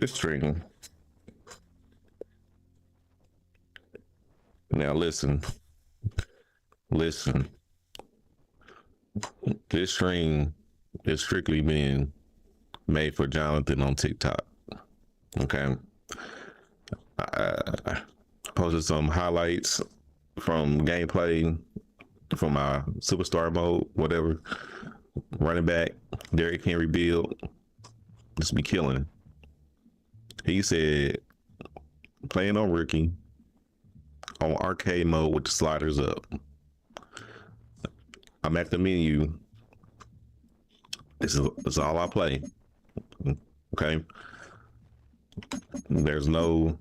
This string. Now listen. This string is strictly being made for Jonathan on TikTok. Okay. I posted some highlights from gameplay from my superstar mode, whatever. Running back, Derrick Henry build. Just be killing. He said, playing on rookie on arcade mode with the sliders up. I'm at the menu. This is all I play. Okay. There's none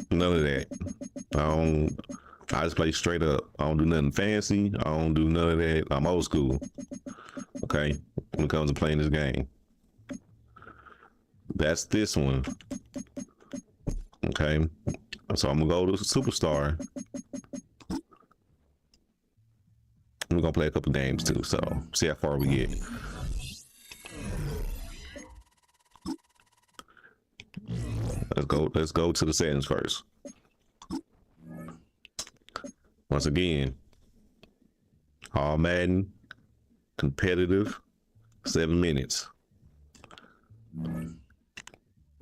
of that. I just play straight up. I don't do nothing fancy. I don't do none of that. I'm old school. Okay. When it comes to playing this game. That's this one. Okay. So I'm gonna go to Superstar. We're gonna play a couple games too, so see how far we get. Let's go to the settings first. Once again, all Madden, competitive, 7 minutes.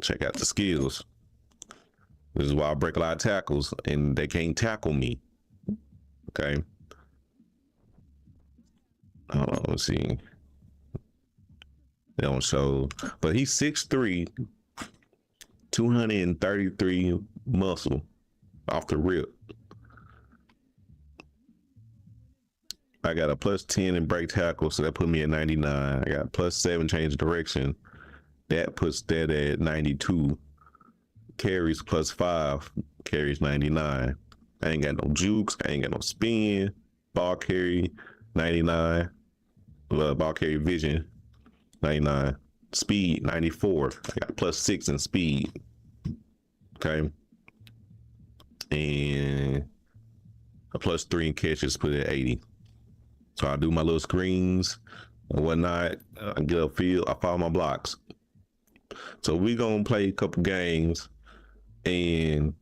Check out the skills. This is why I break a lot of tackles and they can't tackle me. Okay. Hold on, let's see. They don't show, but he's 6'3", 233 muscle off the rip. I got a +10 in break tackle, so that put me at 99. I got +7 change direction. That puts that at 92. Carries +5, carries 99. I ain't got no jukes, I ain't got no spin. Ball carry, 99. Ball carry vision, 99. Speed, 94. I got +6 in speed. Okay. And a +3 in catches, put it at 80. So I do my little screens and whatnot. I get upfield, I follow my blocks. So we're gonna play a couple games and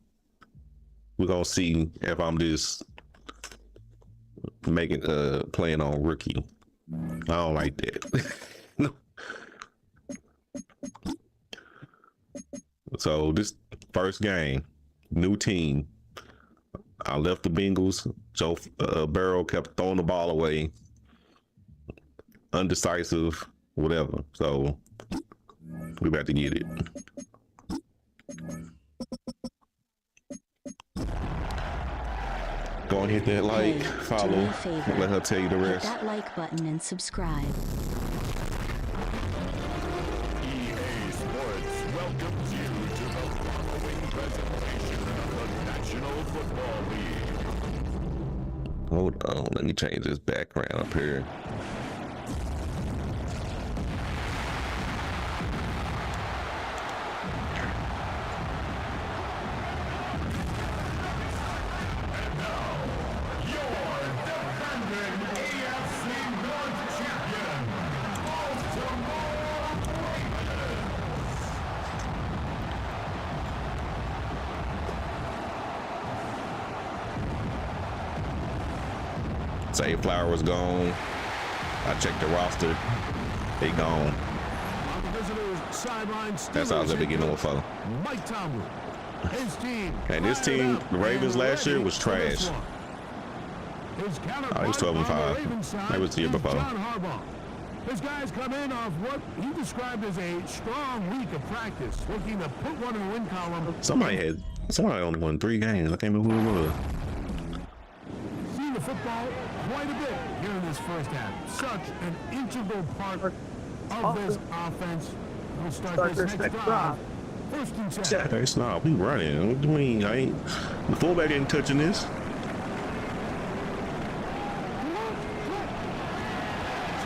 we're gonna see if I'm just making playing on rookie. I don't like that. No. So this first game, new team. I left the Bengals. Joe Burrow kept throwing the ball away. Undecisive, whatever. So we about to get it. Go and hit that like, follow, let her tell you the rest. Hit that like button and subscribe. EA Sports welcomes you to the following presentation of the National Football League. Hold on, let me change this background up here. Say Flower was gone. I checked the roster. They gone. That's all I was ever getting on for. And this team, the Ravens last year, was trash. Oh, he was 12-5. That was the year before. His guys come in off what he described as a strong week of practice, looking to put one in the win column. Somebody only won 3 games. I can't remember who it was. Seen the football quite a bit here in this first half. Such an integral part of this offense. We'll start this next drive. First and 10. It's not. We running. What do you mean? The fullback ain't touching this. So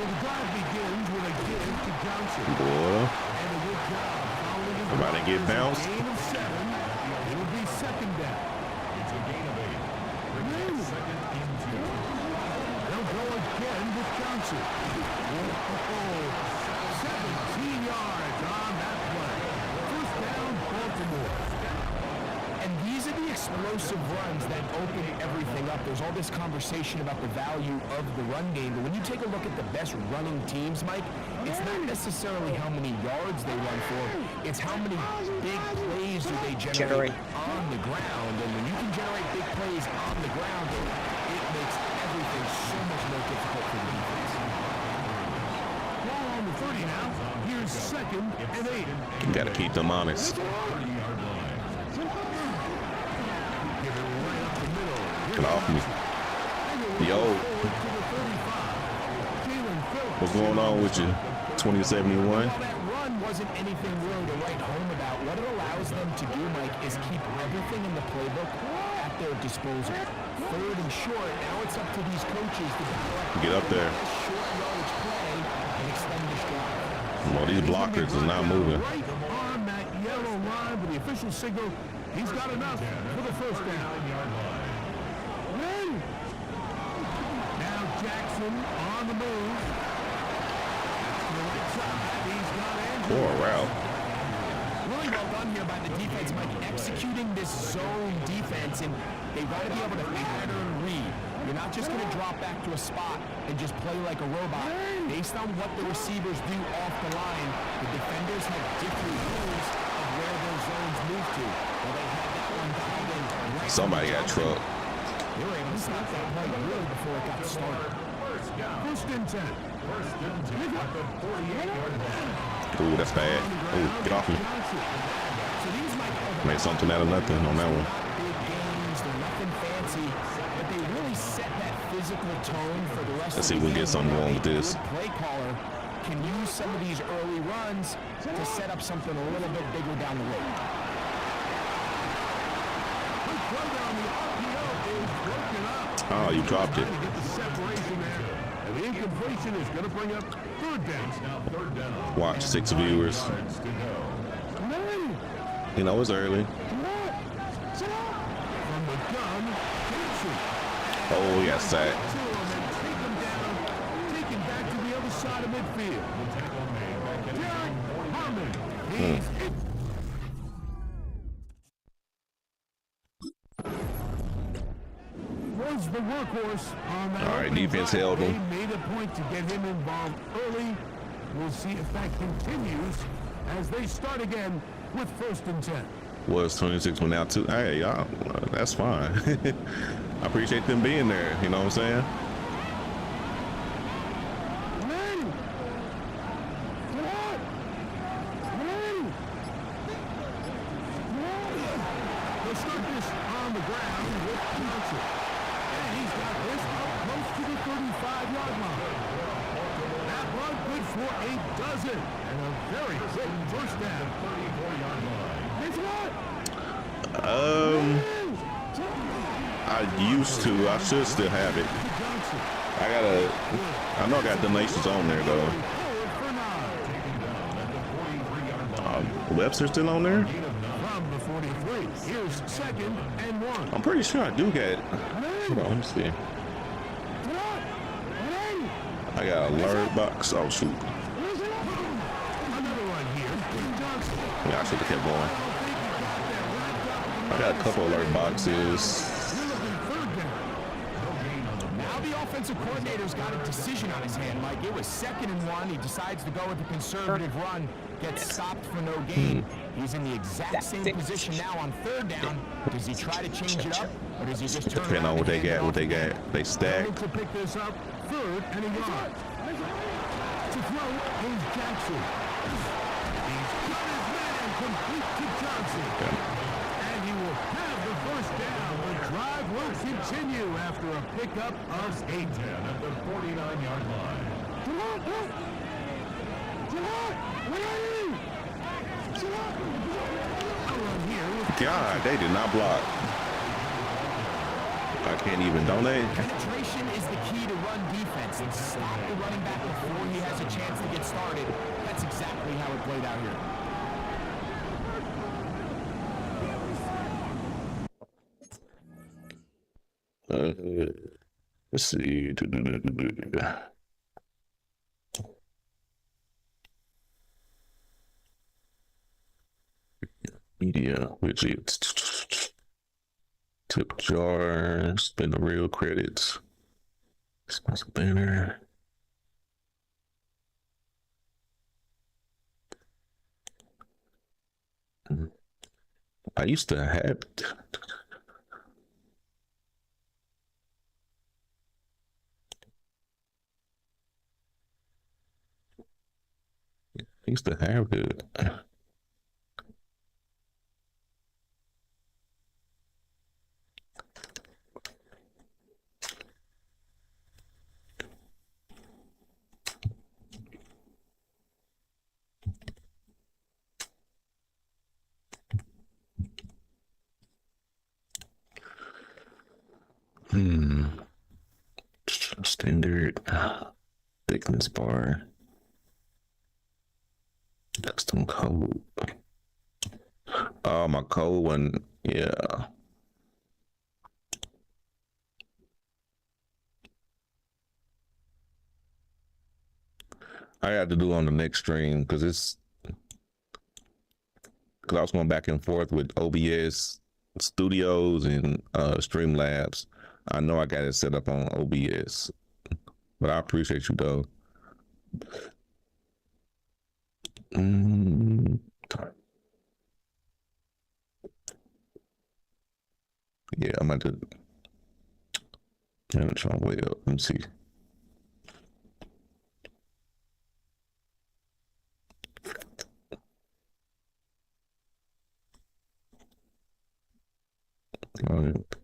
the drive begins with a give to Johnson. Boy. And a good job following his About to get bounced. gain of 7. It will be second down. It's a gain of 8. Bringing it second and 2. They'll go again with Johnson. 17 yards on that play. explosive runs that open everything up. There's all this conversation about the value of the run game, but when you take a look at the best running teams, Mike, it's not necessarily how many yards they run for, it's how many big plays do they generate on the ground. And when you can generate big plays on the ground, it makes everything so much more difficult for the defense. Ball on the 30 now. Here's 2nd and 8. You got to keep them honest. Get off me. Yo. What's going on with you? 2071? While that run wasn't anything really to write home about, what it allows them to do, Mike, is keep everything in the playbook at their disposal. 3rd and short, now it's up to these coaches to get up there. Short yardage play and extend this drive. Well, these blockers are not moving. Right on that yellow line, but the official signal, he's got enough for the first down. Now Jackson on the move. Poor route. Really well done here by the defense, Mike, executing this zone defense, and they've got to be able to pattern read. You're not just going to drop back to a spot and just play like a robot. Based on what the receivers do off the line, the defenders have different rules of where those zones move to. Well, they had that one dialed in right. Somebody got trucked. They were able to stop that play really before it got started. 1st and 10. Ooh, that's bad. Ooh, get off me. So these might Made something out of nothing on that one. big games, they're nothing fancy, but they really set that physical tone for the rest Let's of see if the we can get game. something wrong with A this. good play caller can use some of these early runs to set up something a little bit bigger down the road. Oh, you dropped it. Get the separation there. And the incompletion is going to bring up 3rd down. Watch 6 viewers. You know, it's early. From the gun, Gibson. Oh, he got sacked. Take him down, take him back to the other side of midfield. Derek Harmon. He's in. Was the workhorse on that. All right, opening defense drive. held him. They made a point to get him involved early. We'll see if that continues as they start again with 1st and 10. Was 26, but now 2. Hey, y'all, that's fine. I appreciate them being there. You know what I'm saying? They'll start this on the ground with Johnson. And he's got this up close to the 35-yard line. That run good for a dozen. And a very quick first down. 34-yard line. It's what? I used to. I should still have it. I know I got donations on there, though. Webster's still on there? From the 43. Here's 2nd and 1. I'm pretty sure I do get it. Hold on, let me see. I got a alert box. Oh, shoot. Another one here. Johnson. Yeah, I should have kept going. I got a couple alert boxes. Now the offensive coordinator's got a decision on his hand, Mike. It was 2nd and 1. He decides to go with a conservative run, gets stopped for no gain. He's in the exact same position now on 3rd down. Does he try to change it up, or does he just turn Depending on around what they and hand it got, off? they stack. To pick this up, 3rd and a yard. To throw is Jackson. He's got his man complete to Johnson. And he will have the first down. The drive will continue after a pickup of 8. At the 49-yard line. God, they did not block. I can't even donate. Penetration is the key to run defense, and stop the running back before he has a chance to get started. That's exactly how it played out here. Let's see. Media, which is Tip jar, spin the real credits. Sponsor banner. I used to have. I used to have it. Standard thickness bar. Custom code. Oh, my code one. Yeah. I had to do on the next stream because I was going back and forth with OBS Studios and Streamlabs. I know I got it set up on OBS, but I appreciate you though. Yeah, I'm about to try way up. Let me see.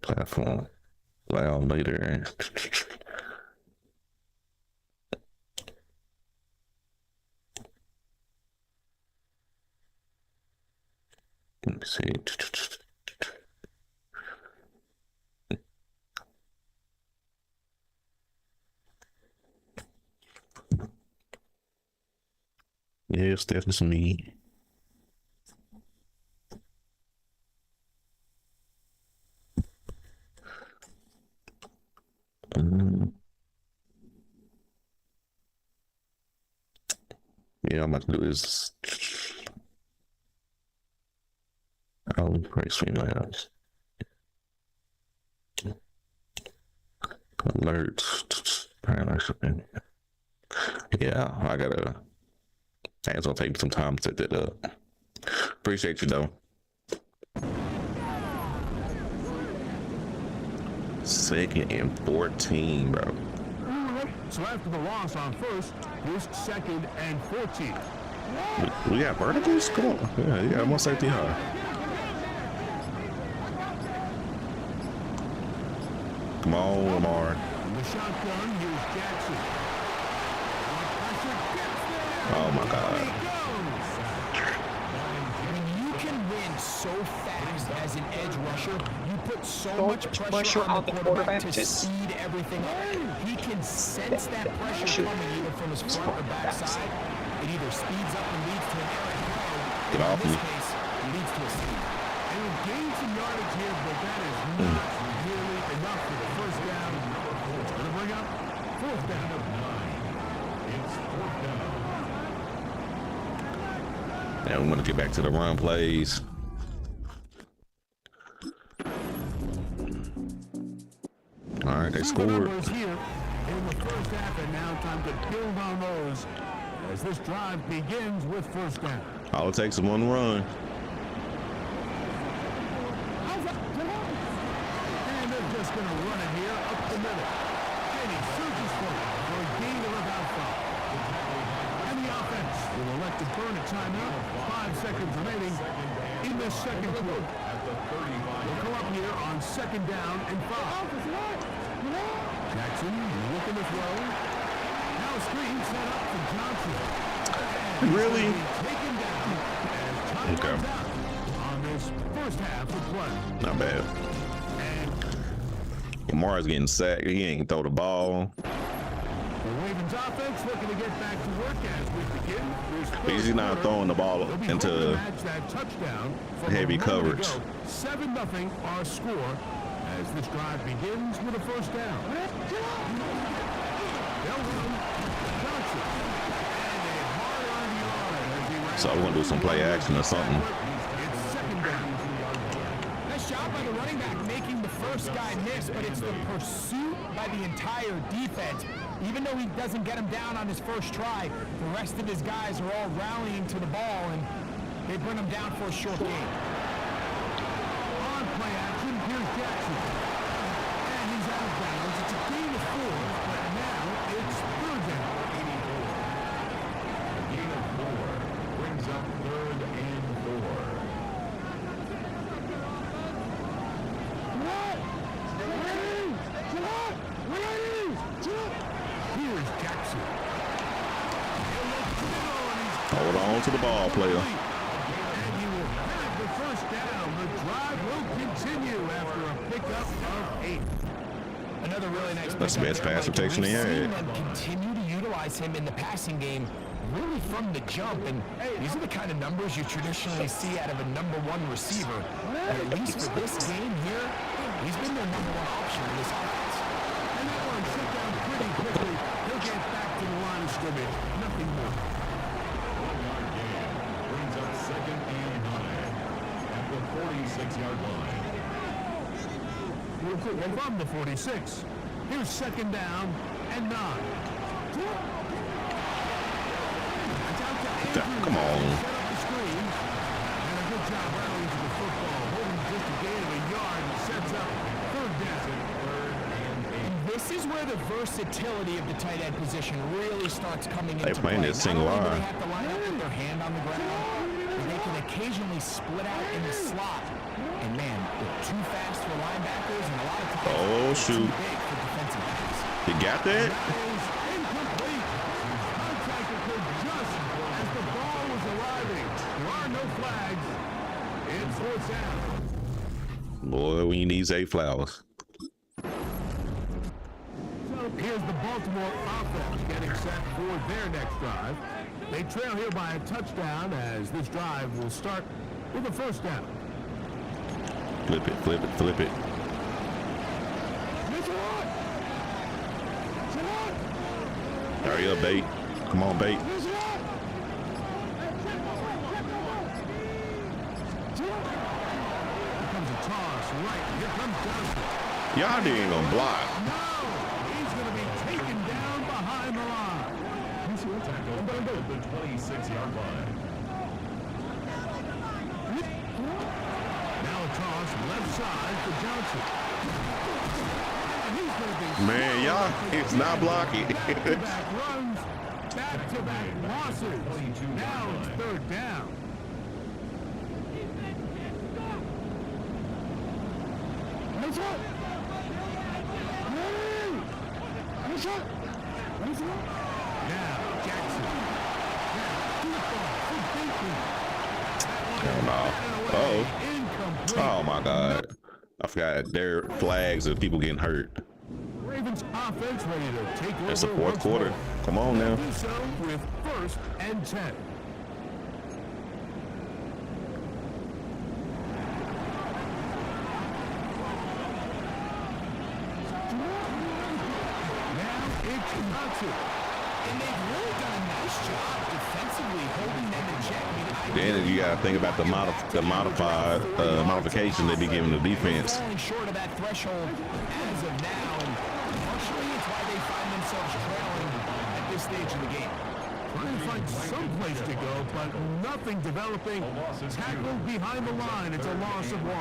Platform. Loud later. Let me see. Yes, that's me. Yeah, I'm about to do this. I'll probably stream my house. Alerts. Yeah, it's gonna take some time to set that up. Appreciate you though. Second and 14, bro. So after the loss on first, here's second and 14. We got verticals? Come on. Yeah, you got one safety high. Come on, Lamar. The shotgun, here's Jackson. Oh my God. You can win so fast as an edge rusher. You put so much pressure on the quarterback to speed everything up. He can sense that pressure coming either from his front or back side. It either speeds up and leads to an errant throw. Get off in me. this case, it leads to a steal. And we've gained some yardage here, but that is not nearly enough for the first down. It's going to bring up fourth down of 9. It's fourth down. Now we want to get back to the run plays. All right, they scored. Numbers here in the first half, and now time to build on those as this drive begins with first down. All it takes is one run. And they're just going to run it here up the middle. And he surges for a gain of about 5. And the offense will elect to burn a timeout. 5 seconds remaining in the second quarter. They'll come up here on second down and 5. Jackson looking to throw. Now screen set up for Johnson. Really? Taken down as time Okay. runs out on this first half of play. Not bad. Lamar's getting sacked. He ain't throw the ball. The Ravens offense looking to get back to work as we begin. He's not throwing the ball into heavy coverage. 7-0 our score as this drive begins with a first down. They'll run Johnson. And a hard-earned yard as he ran. So we're gonna do some play action or something. It's second down. Nice job by the running back making the first guy missed, but it's the pursuit by the entire defense. Even though he doesn't get him down on his first try, the rest of his guys are all rallying to the ball, and they bring him down for a short gain. On play action, here's Jackson. And he's out of bounds. It's a gain of 4, but now it's third down. A gain of 4 brings up 3rd and 4. Here's Jackson. Hold on to the ball, player. And he will have the first down. The drive will continue after a pickup of 8. Another really nice That's the best pickup there, pass Mike. protection We've he had. seen them continue to utilize him in the passing game really from the jump, and these are the kind of numbers you traditionally see out of a number 1 receiver. But at least for this game here, he's been their number 1 option in this offense. And that one shut down pretty quickly. He'll get back to the line of scrimmage. Nothing more. 1-yard gain brings up 2nd and 9 at the 46-yard line. From the 46. Here's 2nd down and 9. Come on. Set up the screen. And a good job rallying to the football. Holding just a gain of a yard and sets up 3rd down. This is where the versatility of the tight end position really starts coming into playing play. this Not single only do line. they have to line up with their hand on the ground, but they can occasionally split out in the slot. And man, they're too fast for linebackers, and a lot of times Oh, they're shoot. too big for defensive backs. He got that? That is incomplete. Contact occurred just as the ball was arriving. There are no flags. It's 4th down. Boy, we need Zay Flowers. So here's the Baltimore offense getting set for their next drive. They trail here by a touchdown as this drive will start with a 1st down. Flip it, flip it, flip it. Hurry up, Bait. Come on, Bait. Here comes a toss right. Here comes Johnson. Y'all ain't gonna block. No! He's going to be taken down behind the line. Tackled at the 26-yard line. Now a toss left side for Johnson. And he's going to be Man, y'all, it's not blocking. back-to-back runs, back-to-back losses. Now it's 3rd down. Now Jackson. Oh, no. Uh-oh. Incomplete. Oh, my God. I forgot there are flags of people getting hurt. Ravens offense ready to take over. It's the 4th once quarter. more. Come on now. Do so with 1st and 10. Now it's Johnson. And they've really done a nice job defensively holding them in check. Then you gotta think about the modification they be giving the defense. Falling short of that threshold as of now, and partially it's why they find themselves trailing at this stage of the game. Trying to find some place to go, but nothing developing. Tackled behind the line. It's a loss of 1.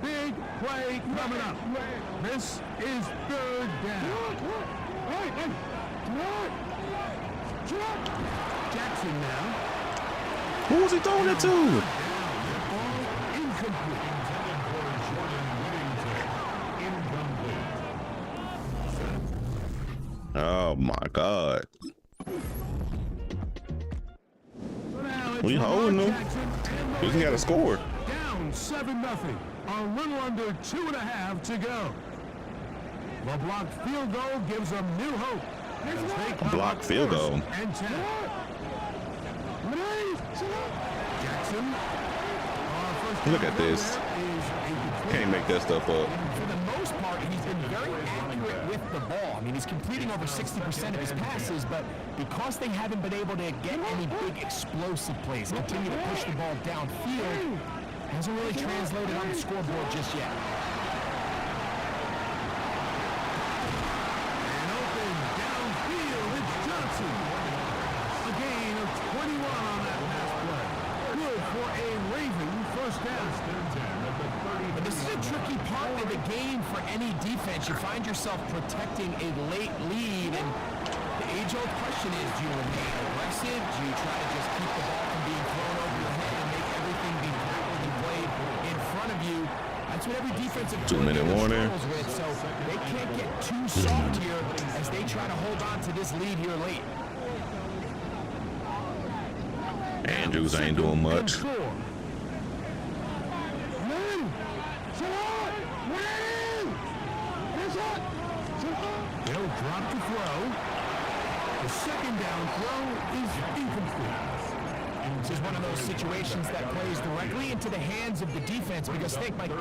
Big play coming up. This is 3rd down. Jackson now. Who was he throwing it to? Ball incomplete. Oh my God. So now it's We holding them. Jackson and the We just gotta score. Down 7-0. A little under 2.5 to go. The blocked field goal gives them new hope. A blocked field goal. And 10. Jackson. Look at this. Can't make that stuff up. For the most part, he's been very accurate with the ball. I mean, he's completing over 60% of his passes, but because they haven't been able to get any big explosive plays, continue to push the ball downfield, hasn't really translated on the scoreboard just yet. for a Raven first down. But this is a tricky part of the game for any defense. You find yourself protecting a late lead, and the age-old question is, do you remain aggressive? Do you try to just keep the ball from being thrown over your head and make everything be tackled and played in front of you? That's what every defensive 2-minute warning. struggles with, so they can't get too soft here as they try to hold on to this lead here late. Andrews ain't doing much. They'll drop the throw. The second down throw is incomplete. This is one of those situations that plays directly into the hands of the defense because think, Mike,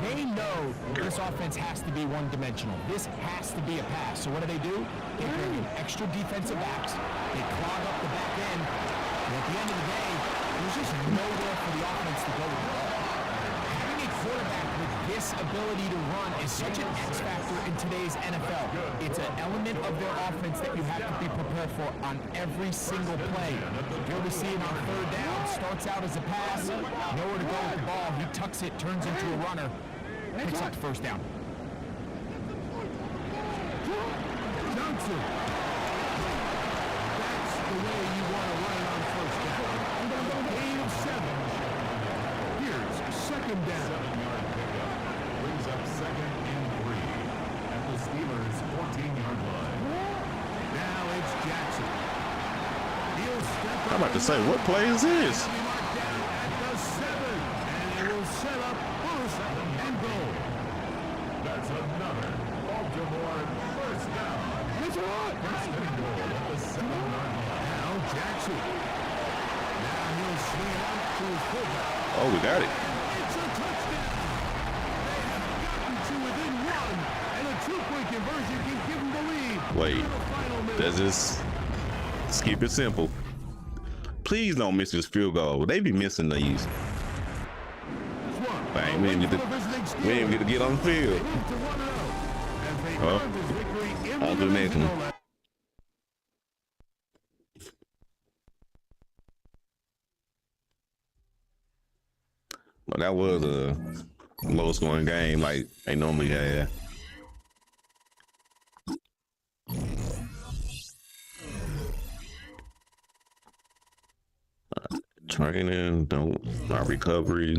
they know this offense has to be one-dimensional. This has to be a pass. So what do? They bring in extra defensive backs. They clog up the back end. And at the end of the day, there's just nowhere for the offense to go with the ball. Having a quarterback with this ability to run is such an X factor in today's NFL. It's an element of their offense that you have to be prepared for on every single play. Here we see him on third down, starts out as a pass, nowhere to go with the ball. He tucks it, turns into a runner, picks up the first down. Johnson. That's the way you want to run it on first down. Gain of 7. Here's second down. 7-yard pickup. Brings up 2nd and 3 at the Steelers' 14-yard line. Now it's Jackson. He'll step up. I'm about to say, what play is this? He'll be marked down at the 7, and it will set up first and goal. That's another Baltimore first down. That's right. First and goal at the 7-yard line. Now Jackson. Now he'll swing it out to his fullback. Oh, we got it. It's a touchdown. They have gotten to within 1, and a two-point conversion can give them the lead. Wait, For the final minute. let's just keep it simple. Please don't miss this field goal. They be missing these. Dang, we didn't get to get on the field. Well, on to the next one. But that was a low scoring game like they normally have. Training, my recovery.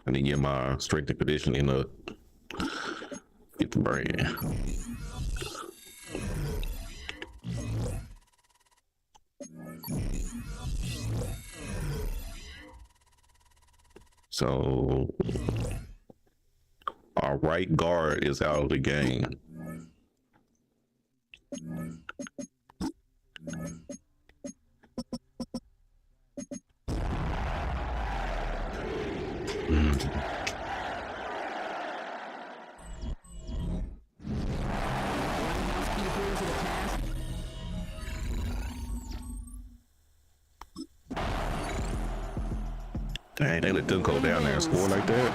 I need to get my strength and conditioning up. Get the brand. So our right guard is out of the game. Dang, they let them go down there and score like that.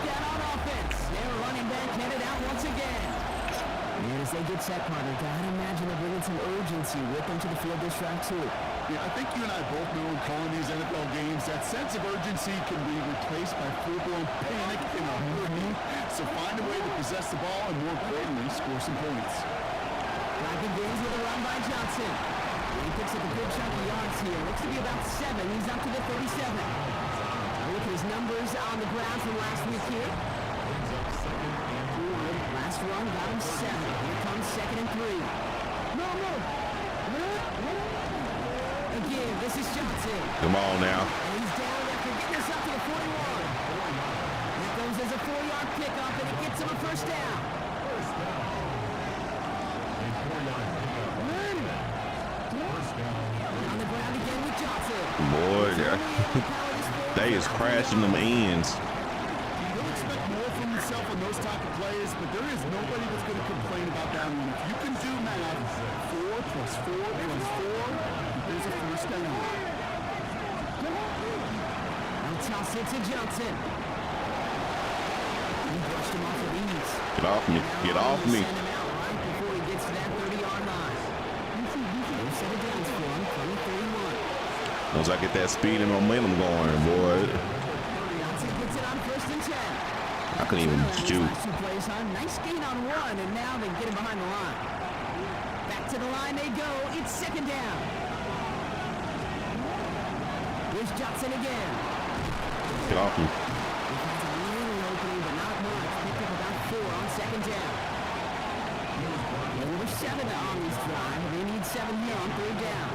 As they get set, partner, gotta imagine they're bringing some urgency with them to the field this round too. Yeah, I think you and I both know in calling these NFL games, that sense of urgency can be replaced by full-blown panic in a hurry. So find a way to possess the ball and, more importantly, score some points. Driving gains with a run by Johnson. He picks up a good chunk of yards here. Looks to be about 7. He's up to the 37. Look at his numbers on the ground from last week here. Last run got him 7. Here comes 2nd and 3. Again, this is Johnson. Come on now. And he's down after getting us up to the 41. Here goes as a 4-yard pickup, and it gets him a first down. On the ground again with Johnson. Boy, they is crashing them ends. You'll expect more from yourself on those type of plays, but there is nobody that's going to complain about that one. If you can do math, 4 plus 4 plus 4, there's a first down. Now toss it to Johnson. He brushed him off at ease. Get off me. Get off me. Send him out right Once I get that speed and momentum going, boy, Johnson gets it on 1st and 10. I couldn't even shoot. Last 2 plays, huh? Nice gain on 1, and now they get him behind the line. Back to the line they go. It's 2nd down. Here's Johnson again. Get off me. Defense a little opening, but not much. Picked up about 4 on 2nd down. They were 7 on this drive, and they need 7 here on 3rd down.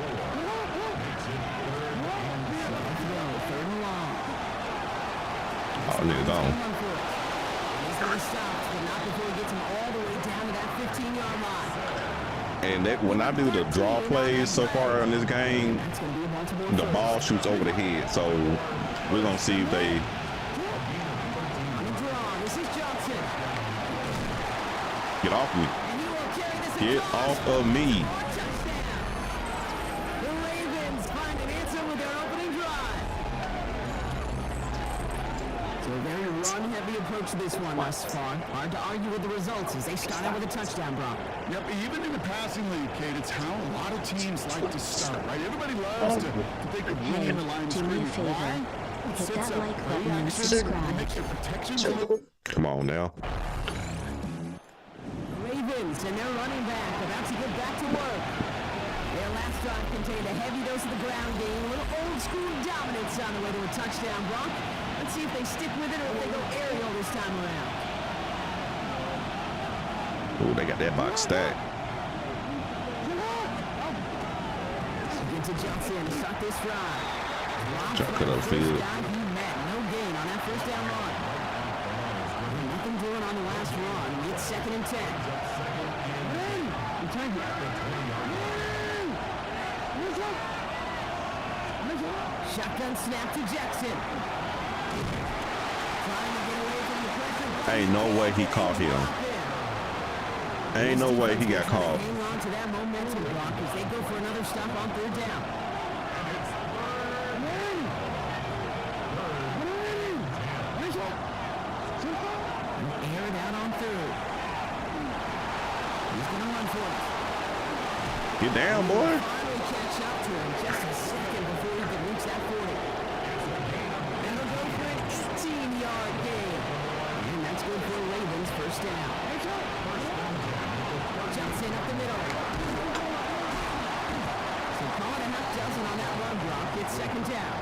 Let's go, 3rd and long. Oh, nigga gone. He's going to stop, but not before he gets him all the way down to that 15-yard line. And that, when I do the draw plays so far in this game, That's going to be a Baltimore the first. ball shoots over the head. So we're gonna see if they On the draw, this is Johnson. get off me. And he will carry this Get across off of me. for a touchdown. The Ravens find an answer with their opening drive. So a very run-heavy approach to this one thus far. Hard to argue with the results as they start out with a touchdown, Brock. Yep, even in the passing league, Kate, it's how a lot of teams like to start, right? Everybody loves to think of winning the line of Do me a scrimmage. Why? favor. It Hit sets that up like play button and action, subscribe. it makes your protections a little. Come on now. Ravens and their running back about to get back to work. Their last drive contained a heavy dose of the ground game, a little old-school dominance on the way to a touchdown, Brock. Let's see if they stick with it or if they go aerial this time around. Oh, they got that box stacked. Get to Johnson to start this drive. Chuck it upfield. He met no gain on that 1st down run. Nothing doing on the last run. It's 2nd and 10. Shotgun snap to Jackson. Trying to get away from the pressure. Ain't no way he caught him. Ain't no way he got caught. Hang on to that momentum, Brock, as they go for another stop on 3rd down. Air it out on 3rd. He's going to run for it. Get down, boy. Finally catch up to him just a second before he could reach that 40. And they'll go for an 18-yard gain. And that's good for the Ravens' 1st down. Johnson up the middle. So call it a half dozen on that run block. It's 2nd down.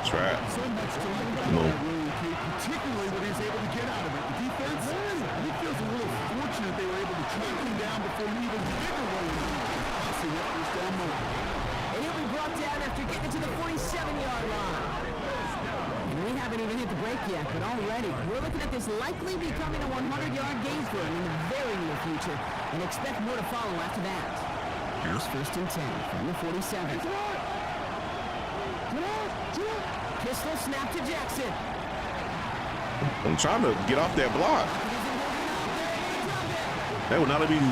Trap. So much to like about No. that really, Kate, particularly what he's able to get out of it. The defense, I think feels a little fortunate they were able to track him down before he even bigger one. See that first down move. And he'll be brought down after getting to the 47-yard line. And we haven't even hit the break yet, but already we're looking at this likely becoming a 100-yard gain for him in the very near future, and expect more to follow after that. Here's 1st and 10 from the 47. Pistol snap to Jackson. I'm trying to get off that block. That would not have been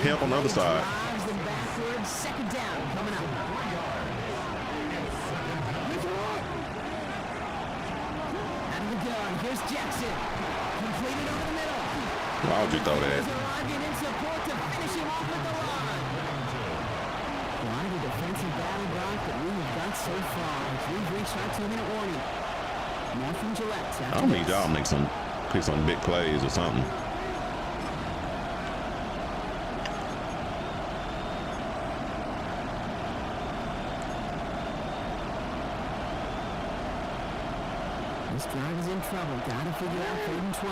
help on the other side. Drives them backwards. 2nd down coming up. Out of the gun. Here's Jackson. Completed over the middle. Why would you throw that? Arriving in support to finish him off at the line. Quite a defensive battle, Brock, that we have got so far. We've reached our 2-minute warning. More from Gillette. I don't need y'all to pick some big plays or something. This drive is in trouble. Gotta figure out 3rd and 12.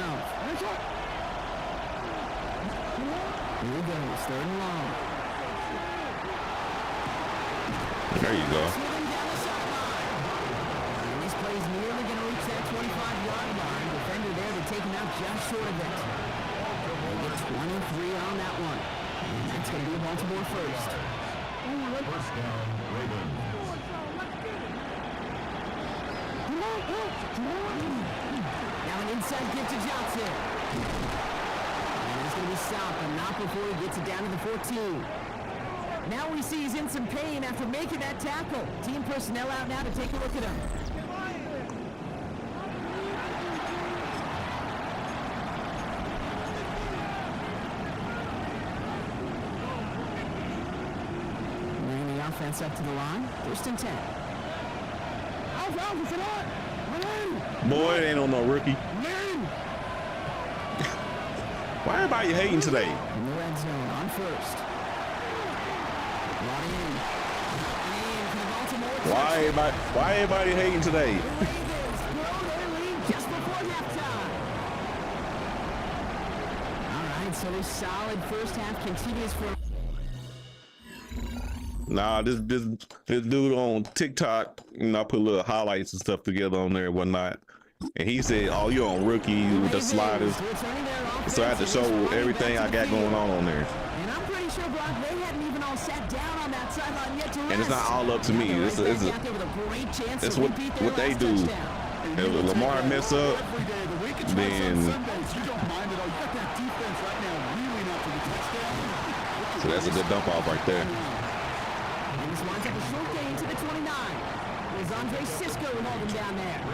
Here we go. 3rd and long. There you go. Swinging down the sideline. And this play's nearly going to reach that 25-yard line. Defender there to take him out just short of it. They get 23 on that one. And that's going to be a Baltimore first. First down, Ravens. Now an inside kick to Johnson. And it's going to be stopped, but not before he gets it down to the 14. Now we see he's in some pain after making that tackle. Team personnel out now to take a look at him. Bringing the offense up to the line. 1st and 10. Boy, it ain't on no rookie. Why everybody hating today? In the red zone on first. Running in. And for the Baltimore Why everybody hating today? The Ravens grow their lead just before halftime. All right, so this solid first half continues for. Nah, this dude on TikTok, you know, I put little highlights and stuff together on there and whatnot. And he said, "Oh, you're on rookie with the sliders." So I had to show everything I got going on there. And I'm pretty sure, Brock, they hadn't even all sat down on that sideline yet to rest. And it's not all up to me. It's what they do. If Lamar mess up, then so that's a good dump off right there. And this lines up a short gain to the 29. There's Andre Cisco holding down there. I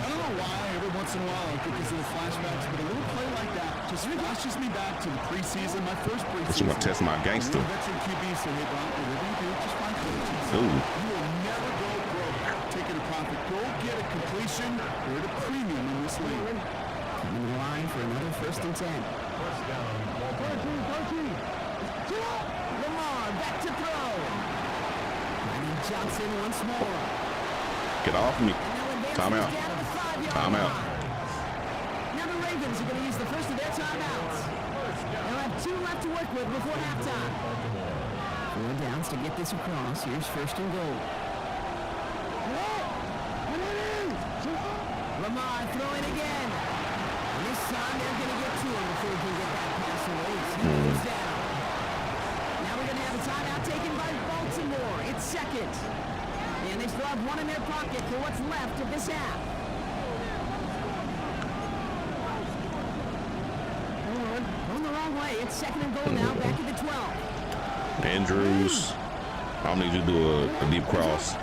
don't know why every once in a while I get these little flashbacks, but a little play like that just flashes me back to the preseason, my first preseason. You want to test my gangster? Veteran QB said, "Hey, Brock, whatever you do, just find coaches. Ooh. You will never go broke taking a profit. Go get a completion. We're at a premium in this league." Coming the line for another 1st and 10. Lamar back to throw. Brandon Johnson once more. Get off me. Time out. Time out. Now the Ravens are going to use the first of their timeouts. They'll have 2 left to work with before halftime. 4 downs to get this across. Here's 1st and goal. Lamar throwing again. And this time they're going to get to him before he can get that pass away. He goes down. Now we're going to have a timeout taken by Baltimore. It's 2nd. And they still have 1 in their pocket for what's left of this half. Going the wrong way. It's 2nd and goal now, back at the 12. Andrews, I need you to do a deep cross.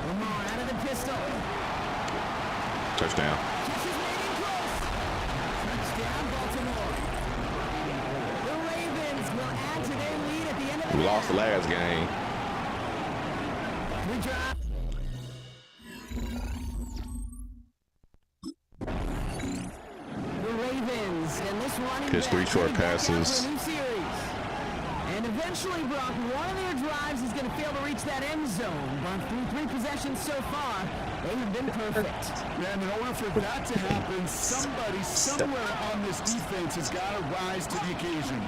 Lamar out of the pistol. Touchdown. Just as made him close. Touchdown, Baltimore. The Ravens will add to their lead at the end of the We lost the last game. We drop. The Ravens and this running His 3 short passes. And eventually, Brock, one of their drives is going to fail to reach that end zone. But through 3 possessions so far, they have been perfect. Man, in order for that to happen, somebody somewhere on this defense has got to rise to the occasion.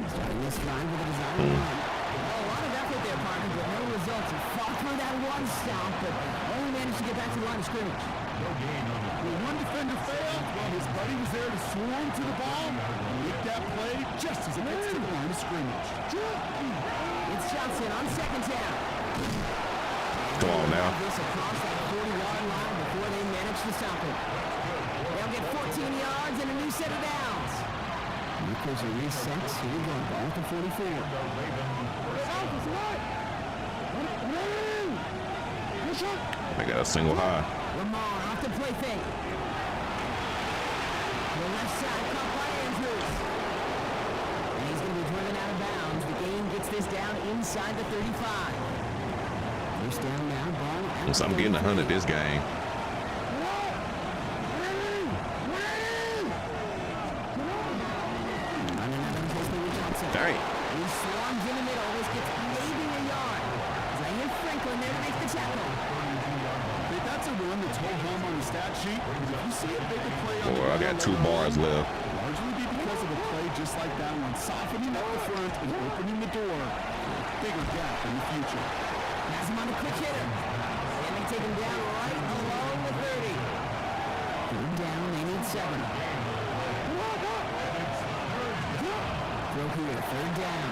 Starting this drive with a design run. A lot of effort there, partner, but no results. He fought through that one stop, but only managed to get back to the line of scrimmage. When one defender failed, his buddy was there to swarm to the ball and make that play just as it gets to the line of scrimmage. It's Johnson on 2nd down. Come on now. This across that 40-yard line before they manage to stop it. They'll get 14 yards and a new set of downs. Equals a reset. Here we go. Ball to 44. I got a single high. Lamar off the play fake. The left side caught by Andrews. And he's going to be driven out of bounds. The game gets this down inside the 35. First down now, ball out. So I'm getting 100 this game. Dang. He swarms in the middle. This gets maybe a yard. Zaire Franklin there to make the tackle. If that's a run that's whole home on the stat sheet, if you see a bigger play on Boy, I got 2 bars left. largely be because of a play just like that one, softening up the front and opening the door. Bigger gap in the future. Has him on the quick hitter. And they take him down right along the 30. Third down, they need 7. Throw here, 3rd down.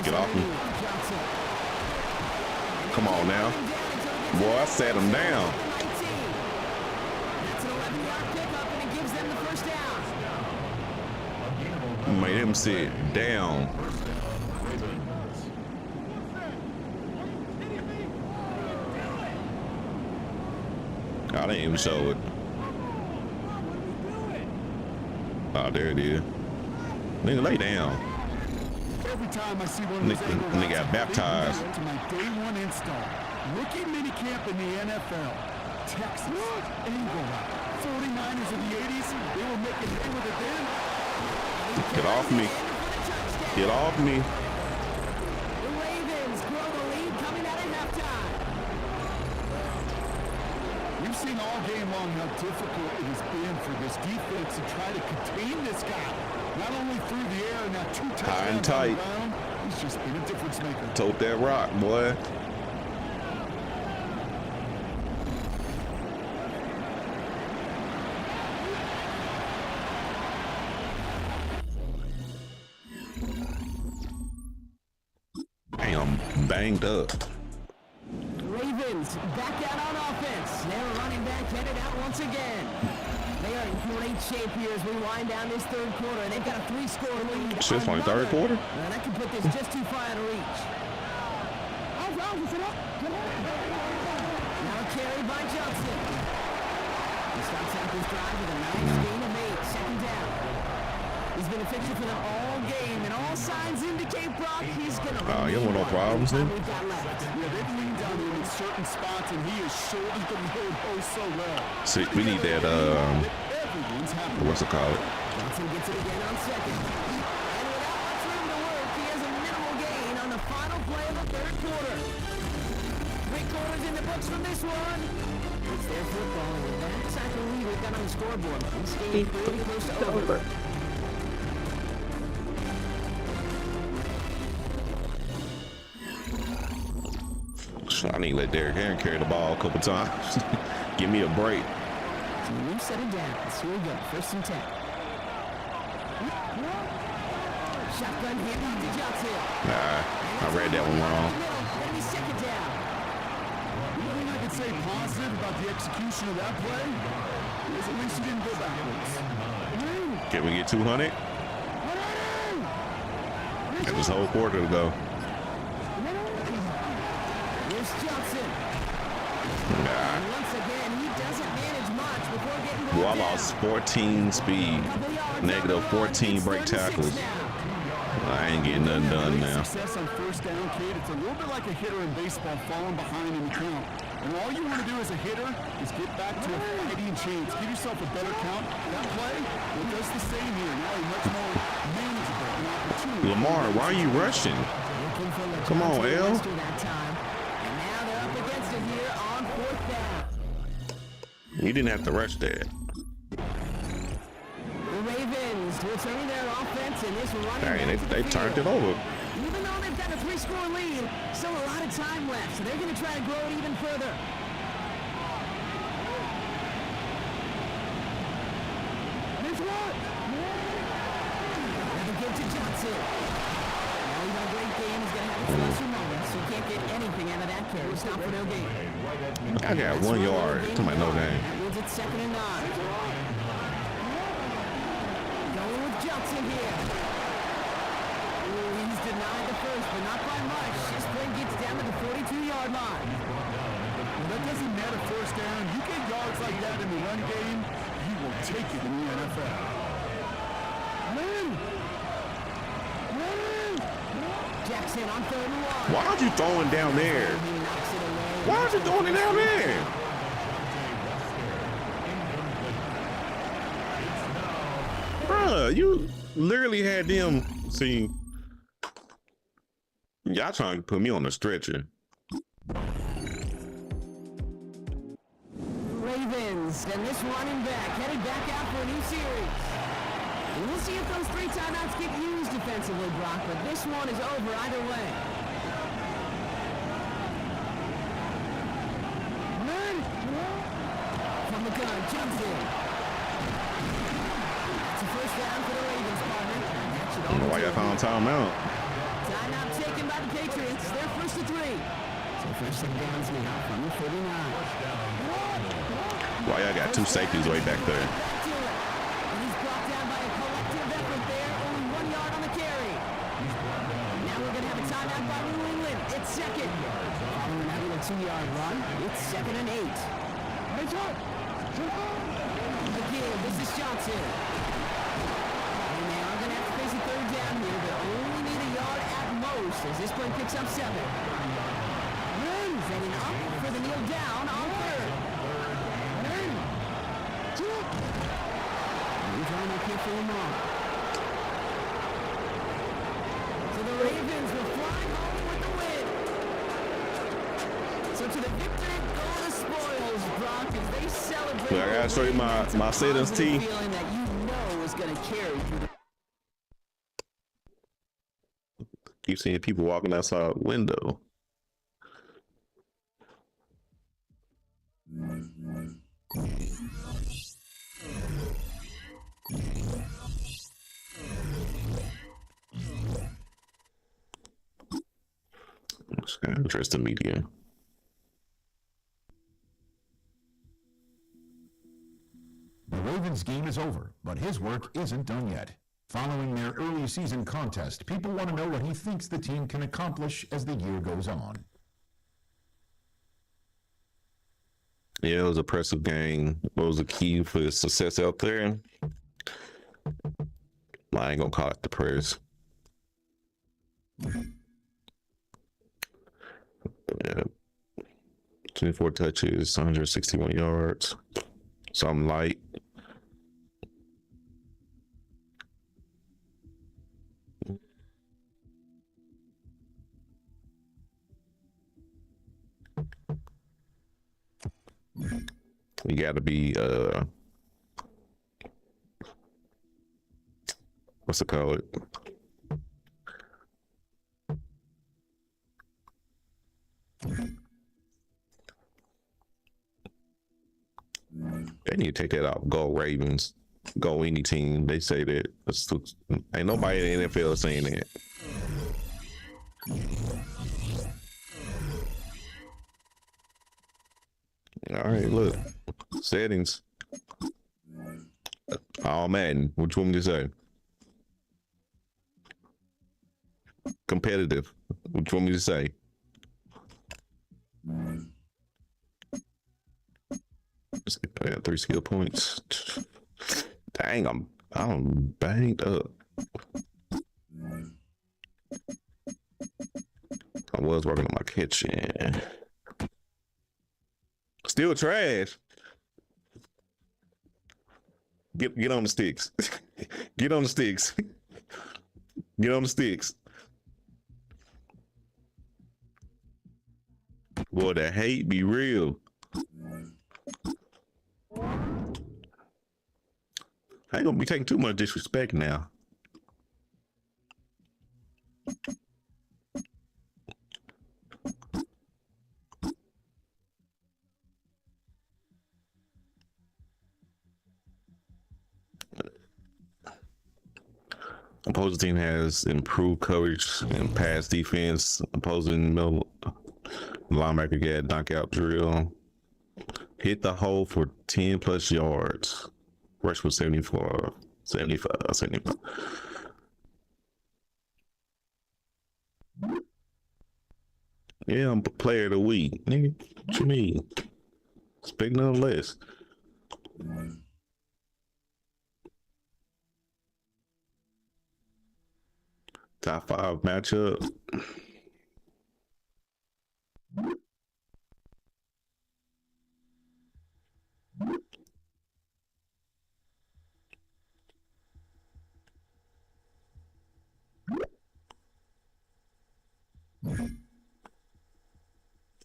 Get off me. Come on now. Boy, I sat him down. That's an 11-yard pickup, and it gives them the 1st down. Made him sit down. I didn't even show it. Oh, there it is. Nigga, lay down. Every time I see one of those angle And they routes, got I baptized. think to my day one install. Rookie minicamp in the NFL. Texas. Angle route. 49ers of the 80s. They were making hay with it then. Get off me. Get off me. The Ravens grow the lead coming out of halftime. We've seen all game long how difficult it has been for this defense to try to contain this guy. Not only through the air, now 2 touchdowns High and on tight. the ground. He's just been a difference maker. Tote that rock, boy. Damn, I'm banged up. Ravens back out on offense. Their running back headed out once again. They are in great shape here as we wind down this third quarter, and they've got a 3-score lead. Shit's only third quarter? And that can put this just too far out of reach. Now a carry by Johnson. He starts out this drive with a nice gain of 8, second down. He's been a fixture for them all game, and all signs indicate Brock he's going to You don't want no problems then? we've got left. Yeah, they've leaned down him in certain spots, and he has shouldered the load oh so well. See, we need that, Everyone's happy. what's it called? Johnson gets it again on second. And without much room to work, he has a minimal gain on the final play of the third quarter. 3 quarters in the books from this one. It's their football, and that's I believe we've got on the scoreboard. This game pretty close to over. I need to let Derrick Henry carry the ball a couple times. Give me a break. So we set it down. So here we go. 1st and 10. Shotgun hit to Johnson. Nah, I read that one wrong. That'll be second down. One thing I could say positive about the execution of that play is at least he didn't go backwards. Can we get 200? That was a whole quarter to go. Here's Johnson. And once again, he doesn't manage much before getting Well, I brought down. lost 14 speed, negative 14 break tackles. I ain't getting nothing done now. Success on 1st down, Kate. It's a little bit like a hitter in baseball falling behind in the count. And all you want to do as a hitter is get back to a fighting chance. Give yourself a better count. That play, it does the same here. Now a much more manageable and opportunity. Lamar, why are you rushing? Looking for the Come on, Johnson L. Lester that time. And now they're up against it here on 4th down. You didn't have to rush that. The Ravens returning their offense in this running Dang, back to the they field. turned it over. Even though they've got a 3-score lead, still a lot of time left, so they're going to try to grow it even further. Another give to Johnson. Now he's on a great game. He's going to have his lesser moments, so he can't get anything out of that carry. Stop for no gain. I got 1 yard to my no game. That means it's 2nd and 9. Going with Johnson here. Ooh, he's denied the first, but not by much. This play gets down to the 42-yard line. Well, that doesn't matter 1st down. You get yards like that in the run game, you will take it in the NFL. Jackson on 3rd and 1. Why aren't you throwing down there? He knocks it away. Why aren't you throwing it down there? Bruh, you literally had them see. Y'all trying to put me on the stretcher. Ravens, and this running back headed back out for a new series. And we'll see if those 3 timeouts get used defensively, Brock, but this one is over either way. From the gun, Johnson. It's a 1st down for the Ravens, partner. That should I don't know why y'all calling timeout. Timeout taken by the Patriots. They're 1st and 3. So 1st and downs now from the 49. Why y'all got 2 safeties way back there? Back to it. And he's brought down by a collective effort there. Only 1 yard on the carry. Now we're going to have a timeout by New England. It's 2nd. Following that with a 2-yard run, it's 2nd and 8. Again, this is Johnson. And now I'm going to have to face a 3rd down here. They only need a yard as this play picks up 7. Setting up for the kneel down on 3rd. Anytime I can't fill them off. So the Ravens will fly home with the win. So to the victory go the spoils, Brock, as they celebrate. Well, I gotta show you my settings, T. Feeling that you know is going to carry through the Keep seeing people walking outside the window. It's kind of interesting media. The Ravens' game is over, but his work isn't done yet. Following their early season contest, people want to know what he thinks the team can accomplish as the year goes on. Yeah, it was an impressive game. What was the key for the success out there? I ain't gonna call it the prayers. Yeah. 24 touches, 161 yards. Something light. You gotta be what's it called? They need to take that out. Go Ravens. Go any team. They say that. Ain't nobody in the NFL saying that. All right, look. Settings. Oh, Madden. What you want me to say? Competitive. What you want me to say? I got 3 skill points. Dang, I'm banged up. I was working on my kitchen. Still trash. Get on the sticks. Get on the sticks. Get on the sticks. Boy, the hate be real. I ain't gonna be taking too much disrespect now. Opposing team has improved coverage and pass defense. Opposing middle linebacker got knockout drill. Hit the hole for 10 plus yards. Rush was 75. Yeah, I'm player of the week. Nigga, what you mean? Speaking of the list. Top 5 matchup.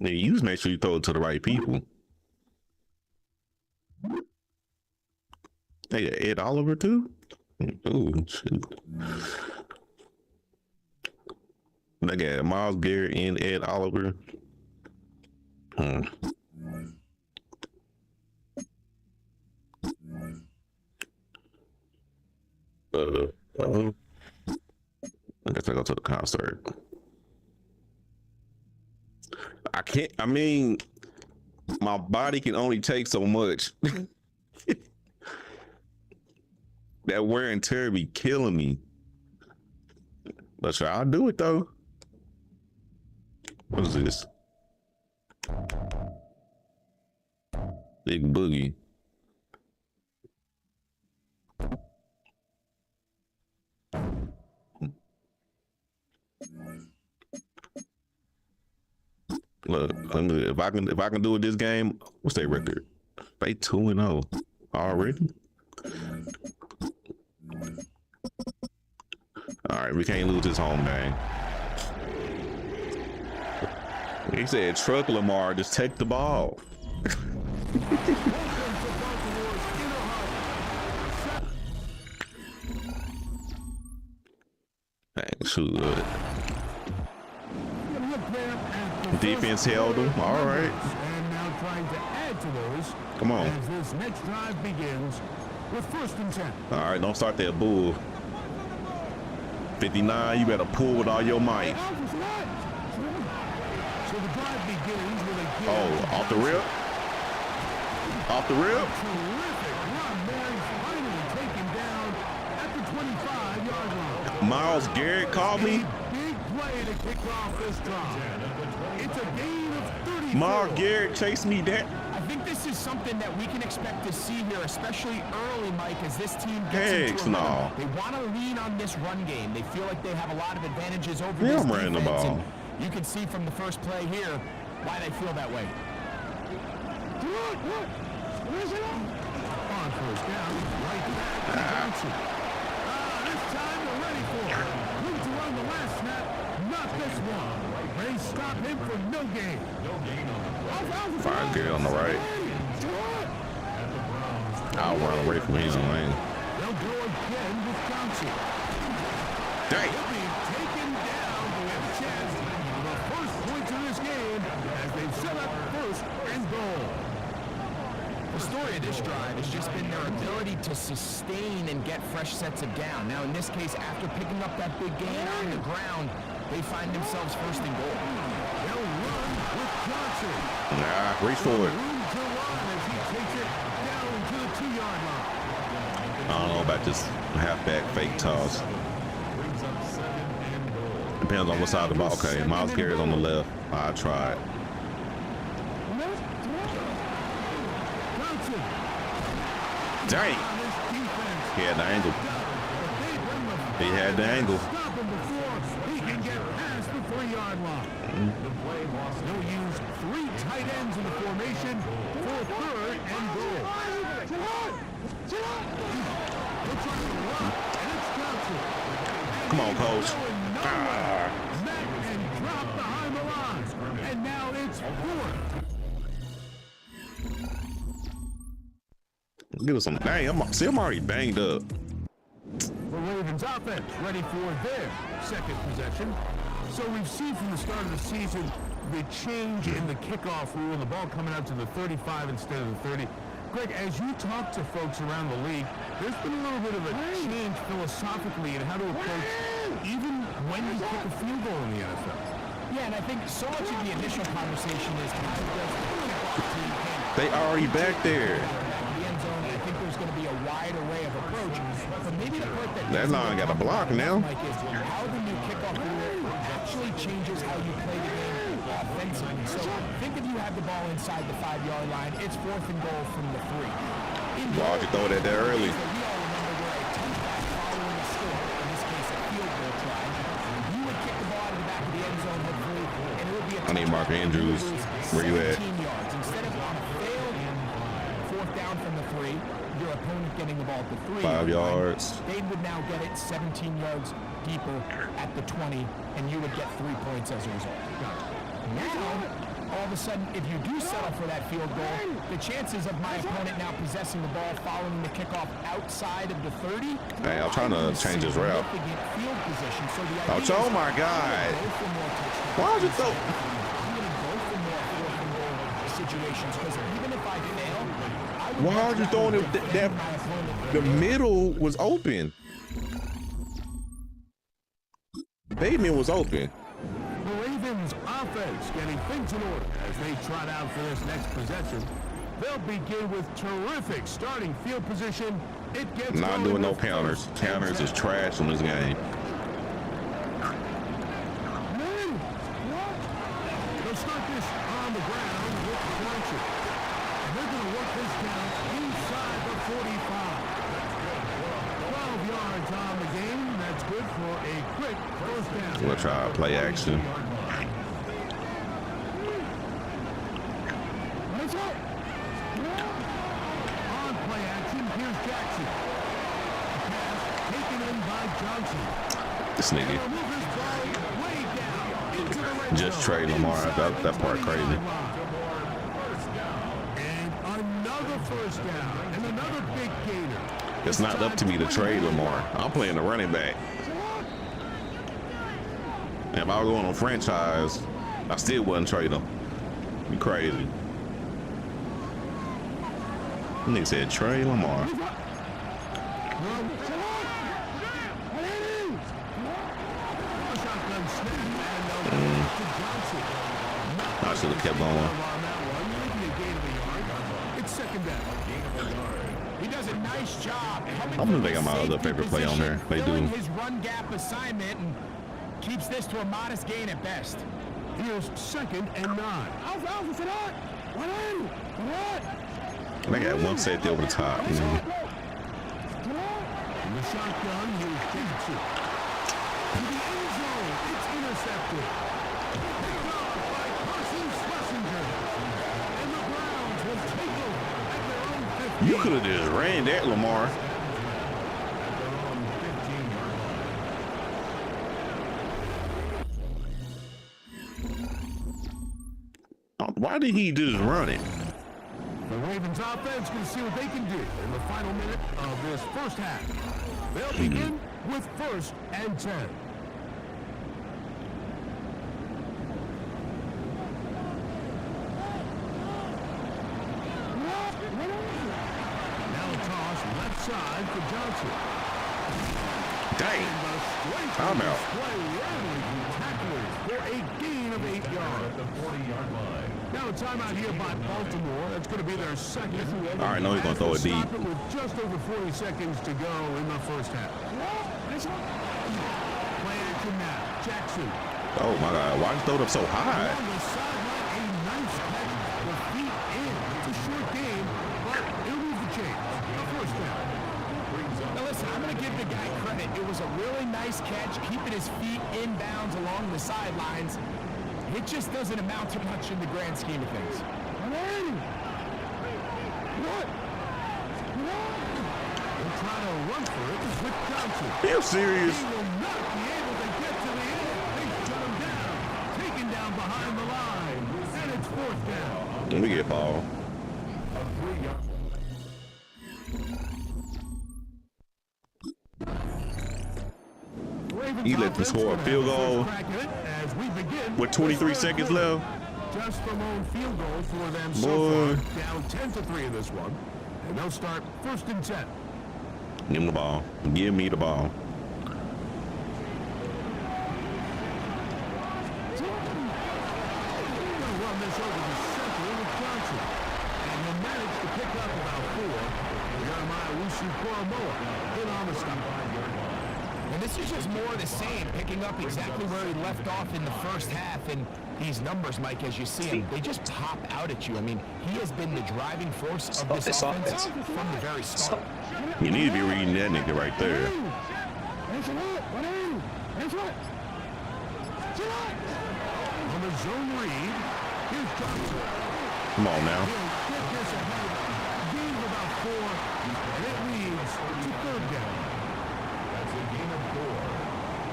Nigga, you just make sure you throw it to the right people. Hey, Ed Oliver too? Ooh, shoot. They got Myles Garrett and Ed Oliver. I guess I go to the concert. I mean, my body can only take so much. That wear and tear be killing me. But sure, I'll do it though. What is this? Big Boogie. Look, if I can do it this game, what's their record? They 2-0 already. All right, we can't lose this home game. He said, "Truck Lamar, just take the ball." Dang, shoot. Defense held them. All right. And now trying to add to those. Come on. As this next drive begins with 1st and 10. All right, don't start that bull. 59, you better pull with all your might. So the drive begins with a Oh, off the rip? Off the rip? terrific run there. He's finally taken down at the 25-yard line. Myles Garrett called me. Big play to kick off this drive. It's a gain of 34. Myles Garrett chased me down. I think this is something that we can expect to see here, especially early, Mike, as this team gets into a run. They want to lean on this run game. They feel like they have a lot of advantages over this I'm running the defense, ball. and you can see from the first play here why they feel that way. On 1st down, right back to Johnson. This time they're ready for it. Look to run the last snap, not this one. They stop him for no gain. Myles Garrett on the right. I'll run away from his lane. They'll go again with Johnson. Dang. He'll be taken down with a chance for the first points of this game as they set up 1st and goal. The story of this drive has just been their ability to sustain and get fresh sets of down. Now, in this case, after picking up that big gain on the ground, they find themselves 1st and goal. They'll run with Johnson. Nah, reach for it. Room to run as he takes it down to the 2-yard line. I don't know about this halfback fake toss. Depends on what side of the ball. Okay, Myles Garrett's on the left. I tried. Johnson. Dang. On his defense. He had the angle. He had the angle. Stop him before he can get past the 3-yard line. They'll use 3 tight ends in the formation for 3rd and goal. Looks like a run, and it's Johnson. Come on, coach. Met and dropped behind the line. And now it's 4th. Give us some. Dang, I'm already banged up. The Ravens offense ready for their 2nd possession. So we've seen from the start of the season the change in the kickoff rule, the ball coming out to the 35 instead of the 30. Greg, as you talk to folks around the league, there's been a little bit of a change philosophically in how to approach even when you kick a field goal in the NFL. Yeah, and I think so much of the initial conversation is how does the kickoff team handle They already back there. the end zone. I think there's going to be a wide array of approach, but maybe the part that line got a block now. Mike, is how the new kickoff rule actually changes how you play the game offensively. So think if you have the ball inside the 5-yard line, it's 4th and goal from the 3. Why'd you throw that there early? We all remember where a touchback following a score, in this case a field goal try, you would kick the ball out of the back of the end zone hopefully, and it would be a I need Mark Andrews. Where you at? 17 yards. Instead of on a failed 4th down from the 3, your opponent getting the ball at the 3. 5 yards. They would now get it 17 yards deeper at the 20, and you would get 3 points as a result. Now, all of a sudden, if you do settle for that field goal, the chances of my opponent now possessing the ball following the kickoff outside of the 30. Hey, I'm trying to change his route. Field position. So the Oh, idea oh is my God. go for more touchdowns. Why'd you throw? I'm going to go for more 4th and goal situations because even if I fail, I would Why are you throwing it? That the middle was open. Bateman was open. The Ravens offense getting things in order as they trot out for this next possession. They'll begin with terrific starting field position. It gets Not going doing no with counters. 1st Counters and is trash in this game. They'll start this on the ground with Johnson. They're going to work this down inside the 45. 12 yards on the game. That's good for a quick 1st down. We'll try play action. This nigga. Just trade Lamar. That part crazy. And another first down and another big gainer. It's not up to me to trade Lamar. I'm playing the running back. And if I was going on franchise, I still wouldn't trade him. You crazy. Nigga said trade Lamar. I should have kept going. It's second down. He does a nice job. I'm gonna think of my other favorite play on there. They do. His run gap assignment and keeps this to a modest gain at best. Here's 2nd and 9. They got one safety over the top. In the shotgun, here's Jackson. To the end zone, it's intercepted. Picked off by Carson Schlesinger. And the Browns will take over at their own 15. You could have just ran that, Lamar. Why did he just run it? The Ravens offense going to see what they can do in the final minute of this first half. They'll begin with 1st and 10. Now a toss left side for Johnson. Dang. I'm out. For a gain of 8 yards. At the 40-yard line. Now a timeout here by Baltimore. That's going to be their second. All right, know he's gonna throw it deep. Stop it with just over 40 seconds to go in the first half. Play action now. Jackson. Oh my God, why you throw it up so high? On the sideline, a nice catch. The feet in. It's a short game, but it'll move the chains. A first down. Now listen, I'm going to give the guy credit. It was a really nice catch, keeping his feet inbounds along the sidelines. It just doesn't amount to much in the grand scheme of things. What? They're trying to run for it with Johnson. Are you serious? He will not be able to get to the end. They shut him down. Taken down behind the line. And it's 4th down. Let me get ball. He let them score a field goal with 23 seconds left. Just the lone field goal for them so Boy. far. Down 10-3 in this one. And they'll start 1st and 10. Give him the ball. Give me the ball. Run this over the center with Johnson. And he'll manage to pick up about 4. Jeremiah Wusu-Koromoa in on the stop. And this is just more of the same, picking up exactly where he left off in the first half. And these numbers, Mike, as you see them, they just pop out at you. I mean, he has been the driving force of this offense from the very start. You need to be reading that nigga right there. On the zone read, here's Johnson. Come on now. He'll get this ahead. Gain of about 4, and it leads to 3rd down. That's a gain of 4.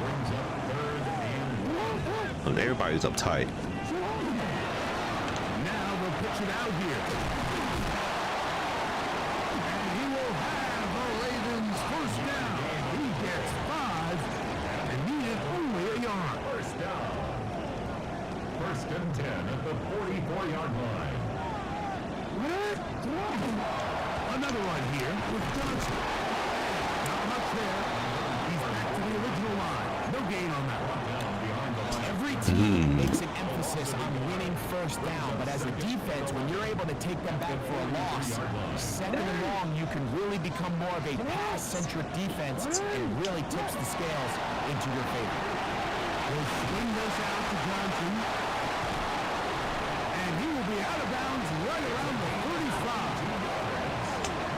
Brings up 3rd and 1. Everybody's uptight. Now they'll pitch it out here. And he will have the Ravens first down. He gets 5 and needed only a yard. First down. 1st and 10 at the 44-yard line. Another one here with Johnson. Not much there. He's back to the original line. No gain on that one. Every team makes an emphasis on winning first down, but as a defense, when you're able to take them back for a loss, 2nd and long, you can really become more of a pass-centric defense and really tips the scales into your favor. They'll swing this out to Johnson. And he will be out of bounds right around the 35.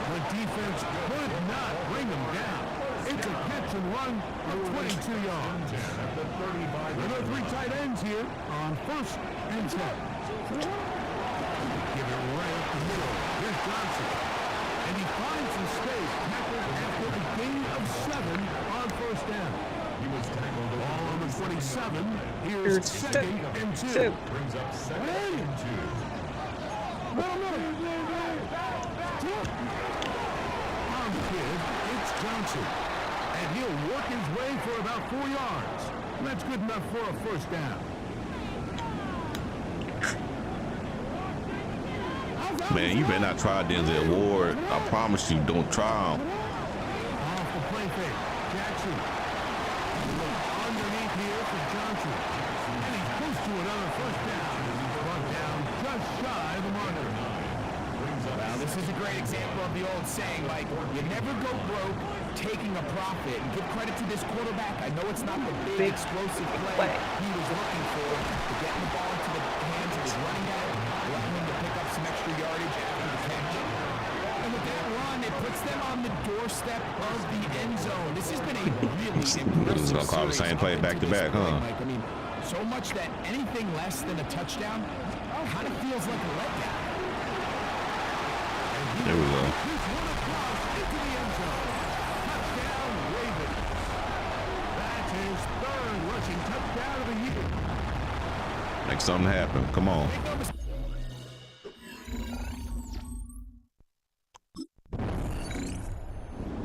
The defense could not bring him down. It's a catch and run of 22 yards. There are 3 tight ends here on 1st and 10. Give it right up the middle. Here's Johnson. And he finds the space, tackled after a gain of 7 on 1st down. 37. Here's second and 2. Brings up second and 2. On kid, it's Johnson. And he'll work his way for about 4 yards. That's good enough for a first down. Man, you better not try Denzel Ward. I promise you, don't try him. Off the play fake. Jackson. Underneath here for Johnson. And he's close to another first down. Brought down just shy of the marker. Well, this is a great example of the old saying, like, you never go broke taking a profit. And give credit to this quarterback. I know it's not the big explosive play he was looking for, but getting the ball into the hands of his running back, allowing him to pick up some extra yardage after the catch. And with that run, it puts them on the doorstep of the end zone. This has been a really impressive Gonna call the same play back to back, huh? Mike. I mean, so much that anything less than a touchdown kind of feels like a letdown. There we go. He's one across into the end zone. Touchdown, Ravens. That's his third rushing touchdown of the year. Make something happen. Come on.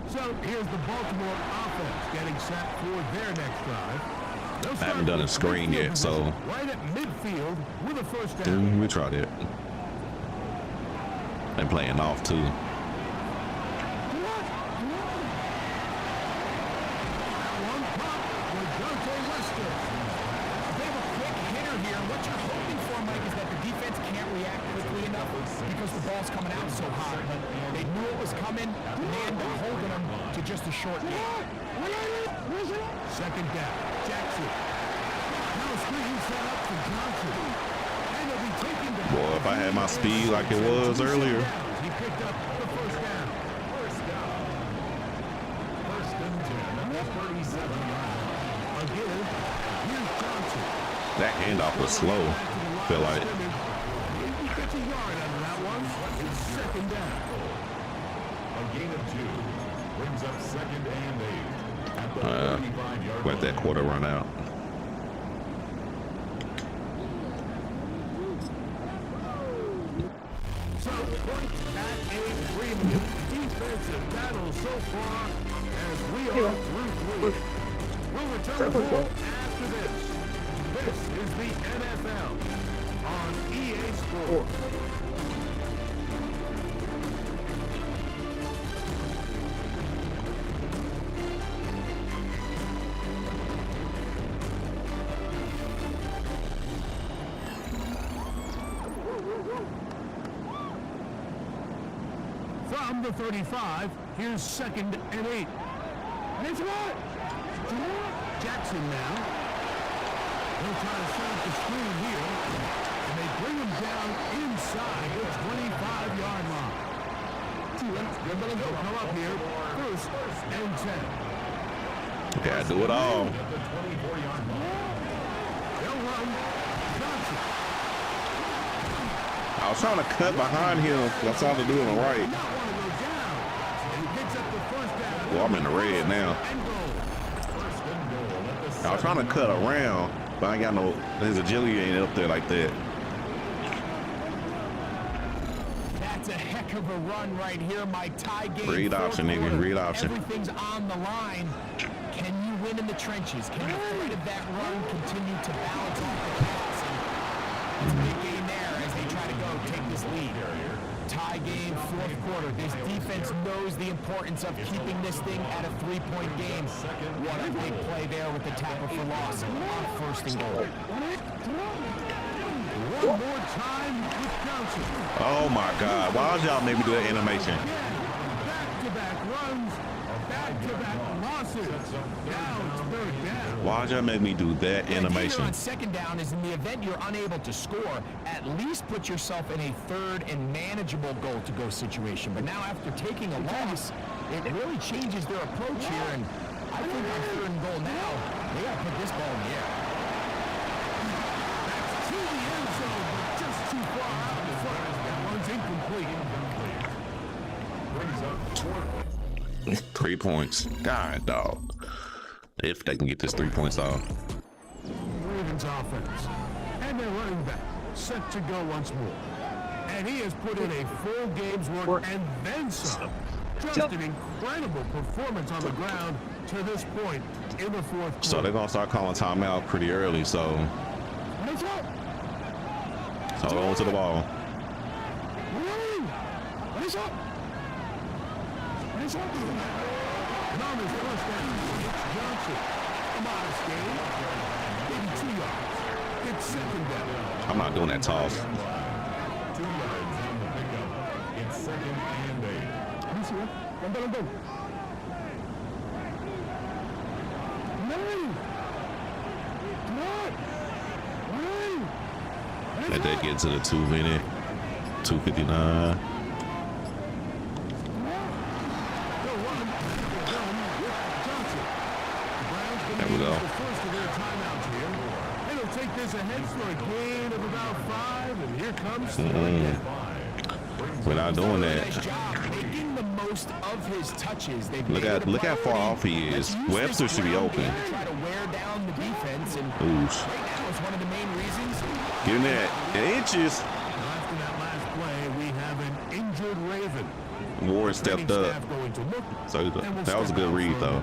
So here's the Baltimore offense getting set for their next drive. I haven't done a screen yet, so right at midfield with a first down. we tried it. And playing off too. What you're hoping for, Mike, is that the defense can't react quickly enough because the ball's coming out so hot. But they knew it was coming, and they ended up holding them to just a short game. Second down, Jackson. Now screen set up for Johnson. And they'll be taking the Boy, if I had my speed like it was earlier. He picked up the first down. First down. First and 10 at the 37-yard line. Again, here's Johnson. That handoff was slow. Feel like. He gets a yard out of that one. It's second down. A gain of 2. Brings up second and 8 at the 35-yard line. Let that quarter run out. So points at a premium. Defensive battle so far as we are through 3. We'll return home after this. This is the NFL on EA Sports. From the 35, here's second and 8. And it's what? Jackson now. They'll try to set up the screen here, and they bring him down inside the 25-yard line. They'll come up here, first and 10. Yeah, do it all. At the 24-yard line. They'll run Johnson. I was trying to cut behind him. I saw him doing it right. Not want to go down. And he picks up the first down. Well, I'm in the red now. And goal. First and goal at the I was trying to cut around, but I ain't got no. His agility ain't up there like that. That's a heck of a run right here, my tie game. Read option, nigga. Read option. Everything's on the line. Can you win in the trenches? Can the threat of that run continue to balance off the pass? And it's a big game there as they try to go take this lead. Tie game, fourth quarter. This defense knows the importance of keeping this thing at a 3-point game. What a big play there with the tackle for loss on first and goal. One more time with Johnson. Oh my God! Why did y'all make me do that animation? Back-to-back runs, back-to-back losses. Now it's third down. Why did y'all make me do that The idea animation? on second down is in the event you're unable to score, at least put yourself in a third and manageable goal-to-go situation. But now after taking a loss, it really changes their approach here. And I think on third and goal now, they got to put this ball in the air. That's to the end zone, but just too far out in front. That one's incomplete. brings up 3 points. God, dog. If they can get this 3 points off. Ravens offense. And their running back set to go once more. And he has put in a full game's work and then some. Just an incredible performance on the ground to this point in the fourth quarter. So they're gonna start calling timeout pretty early. So hold on to the ball. And on his first down, it's Johnson. A modest gain, maybe 2 yards. It's second down. I'm not doing that toss. 2 yards on the pickup. It's second and 8. Let that get to the 2 minute, 2:59. There we go. It'll take this ahead for a gain of about 5, and here comes the We're not doing that. Nice job making the most of his touches. Look how far off he is. Webster should be open. Try to wear down the defense, and Oof. right now it's one of the main reasons. Give him that inches. After that last play, we have an injured Raven. Ward stepped up. So that was a good read, though.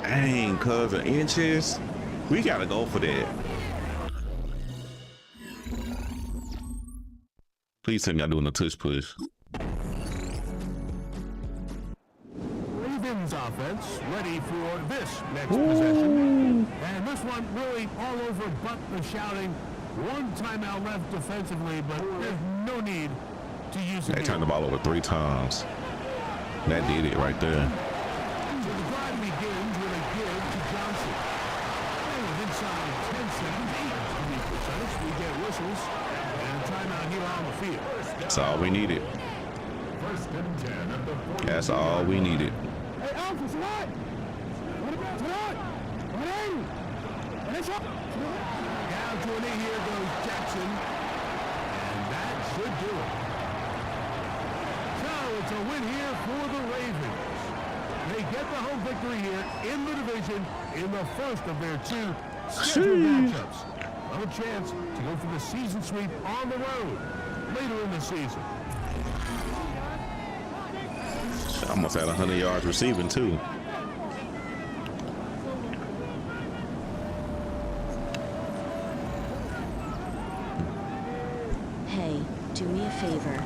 Dang, cousin, inches. We gotta go for that. Please tell me y'all doing a tush push. Ravens offense ready for this next possession. And this one really all over but the shouting. One timeout left defensively, but there's no need to use it. They turned the ball over 3 times. That did it right there. So the drive begins with a give to Johnson. And with inside 10 seconds, 8 to be precise, we get whistles and a timeout here on the field. That's all we needed. First and 10 at the 40. That's all we needed. Hey, Alphas, what? What about what? What is up? Down to an 8, here goes Jackson. And that should do it. So it's a win here for the Ravens. They get the home victory here in the division in the first of their 2 scheduled matchups. A chance to go for the season sweep on the road later in the season. Almost had 100 yards receiving, too. Hey, do me a favor.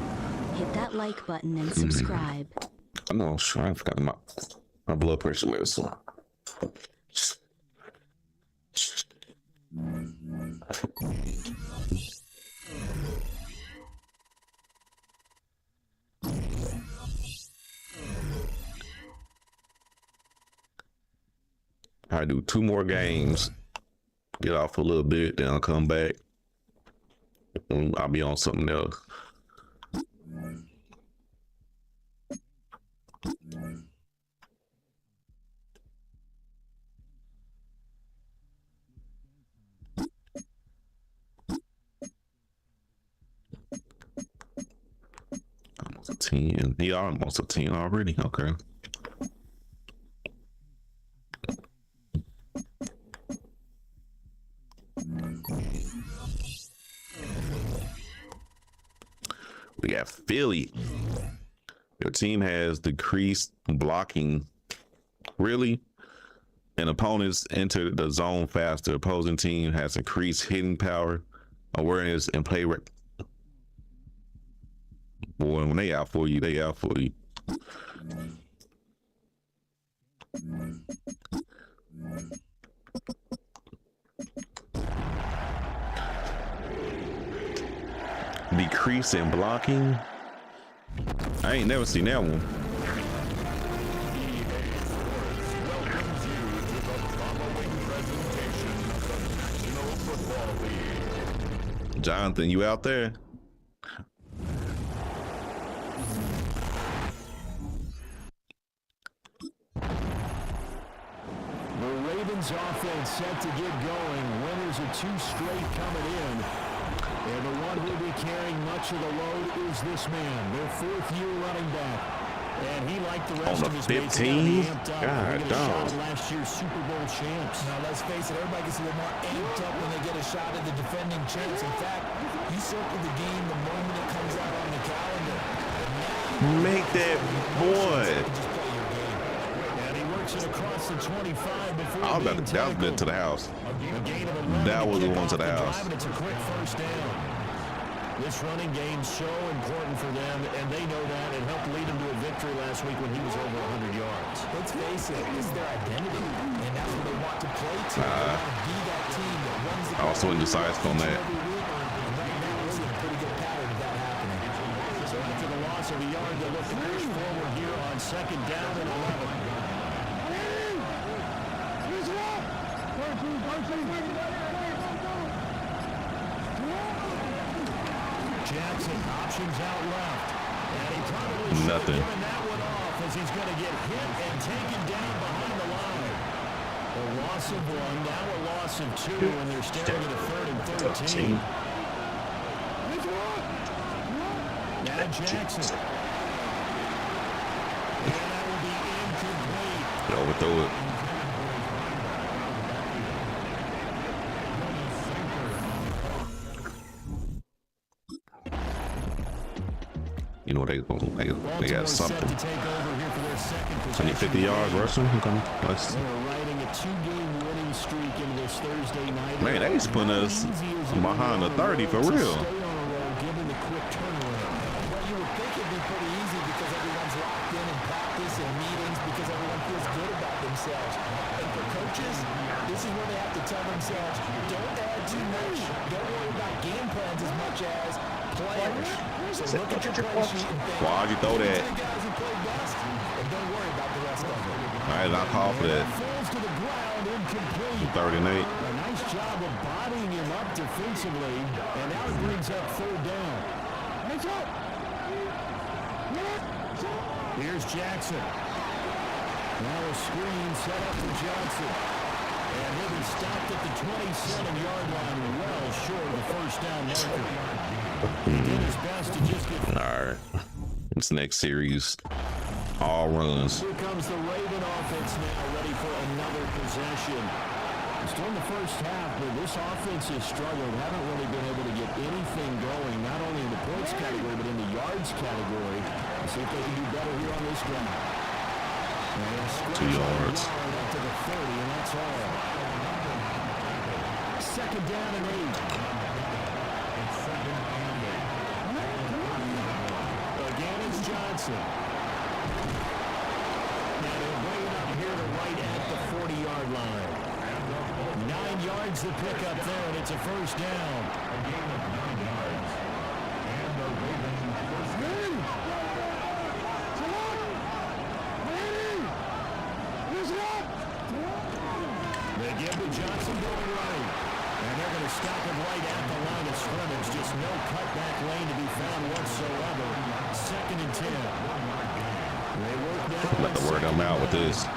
Hit that like button and subscribe. I'm not sure. I forgot my blood pressure medicine. I do 2 more games, get off a little bit, then I'll come back. And I'll be on something else. Almost a 10. He almost a 10 already. Okay. We got Philly. Your team has decreased blocking. Really? And opponents enter the zone faster. Opposing team has increased hitting power, awareness, and play rec. Boy, when they out for you, they out for you. Decrease in blocking. I ain't never seen that one. Welcomes you to the following presentation of the National Football League. Jonathan, you out there? The Ravens offense set to get going. Winners of 2 straight coming in. And the one who will be carrying much of the load is this man, their 4th-year running back. And he, like the On rest the of his mates, gotta 15? be amped up. God, They're gonna shot dog. at last year's Super Bowl champs. Now, let's face it, everybody gets a little more amped up when they get a shot at the defending champs. In fact, you circle the game the moment it comes out on the calendar. Make that boy. Just play your game. And he works it across the 25 before I was about being to, that was good tackled. to the house. A gain of 11 That was to the kick one to off the house. drive, and it's a quick first down. This running game's so important for them, and they know that. It helped lead them to a victory last week when he was over 100 yards. Let's face it, it's their identity, and that's what they want to play to. They want to be that team that runs the I was so indecisive on that. every week, and right now we're seeing a pretty good pattern of that happening. So after the loss of a yard, they look to push forward here on second down and 11. Jackson options out left. And he probably should have Nothing. given that one off as he's going to get hit and taken down behind the line. A loss of one, now a loss of two, and they're staring at a 3rd and 13. Now Jackson. And that will be incomplete. Overthrow it. You know they got something. Set to take over here for their second possession. 150 yards rushing. Okay. Nice. They're riding a 2-game winning streak into this Thursday night. Man, they just putting us behind the 30 for real. Stay on a roll, given the quick turnaround. Well, you would think it'd be pretty easy because everyone's locked in practice and meetings because everyone feels good about themselves. And for coaches, this is where they have to tell themselves, don't add too much. Don't worry about game plans as much as players. So look at your play sheet and think, Why'd you throw that? the guys who play best, and don't worry about the rest of them. All right, I'll call for that. Falls to the ground, incomplete. 30 and 8. A nice job of bodying him up defensively, and now it brings up 3rd down. Here's Jackson. Now a screen set up for Johnson. And he'll be stopped at the 27-yard line, well short of the first down marker. He did his best to just get... All right. This next series, all runs. Here comes the Raven offense now, ready for another possession. Still in the first half, but this offense has struggled. Haven't really been able to get anything going, not only in the points category, but in the yards category. Let's see if they can do better here on this drive. 2 yards. Up to the 30, and that's all. Second down and 8. Again, it's Johnson. Now they'll bring it up here to right at the 40-yard line. 9 yards to pick up there, and it's a first down. A gain of 9 yards. And the Ravens first down. They give to Johnson going right. And they're going to stop him right at the line of scrimmage. Just no cutback lane to be found whatsoever. 2nd and 10. They work down. Let the word them out with this. Up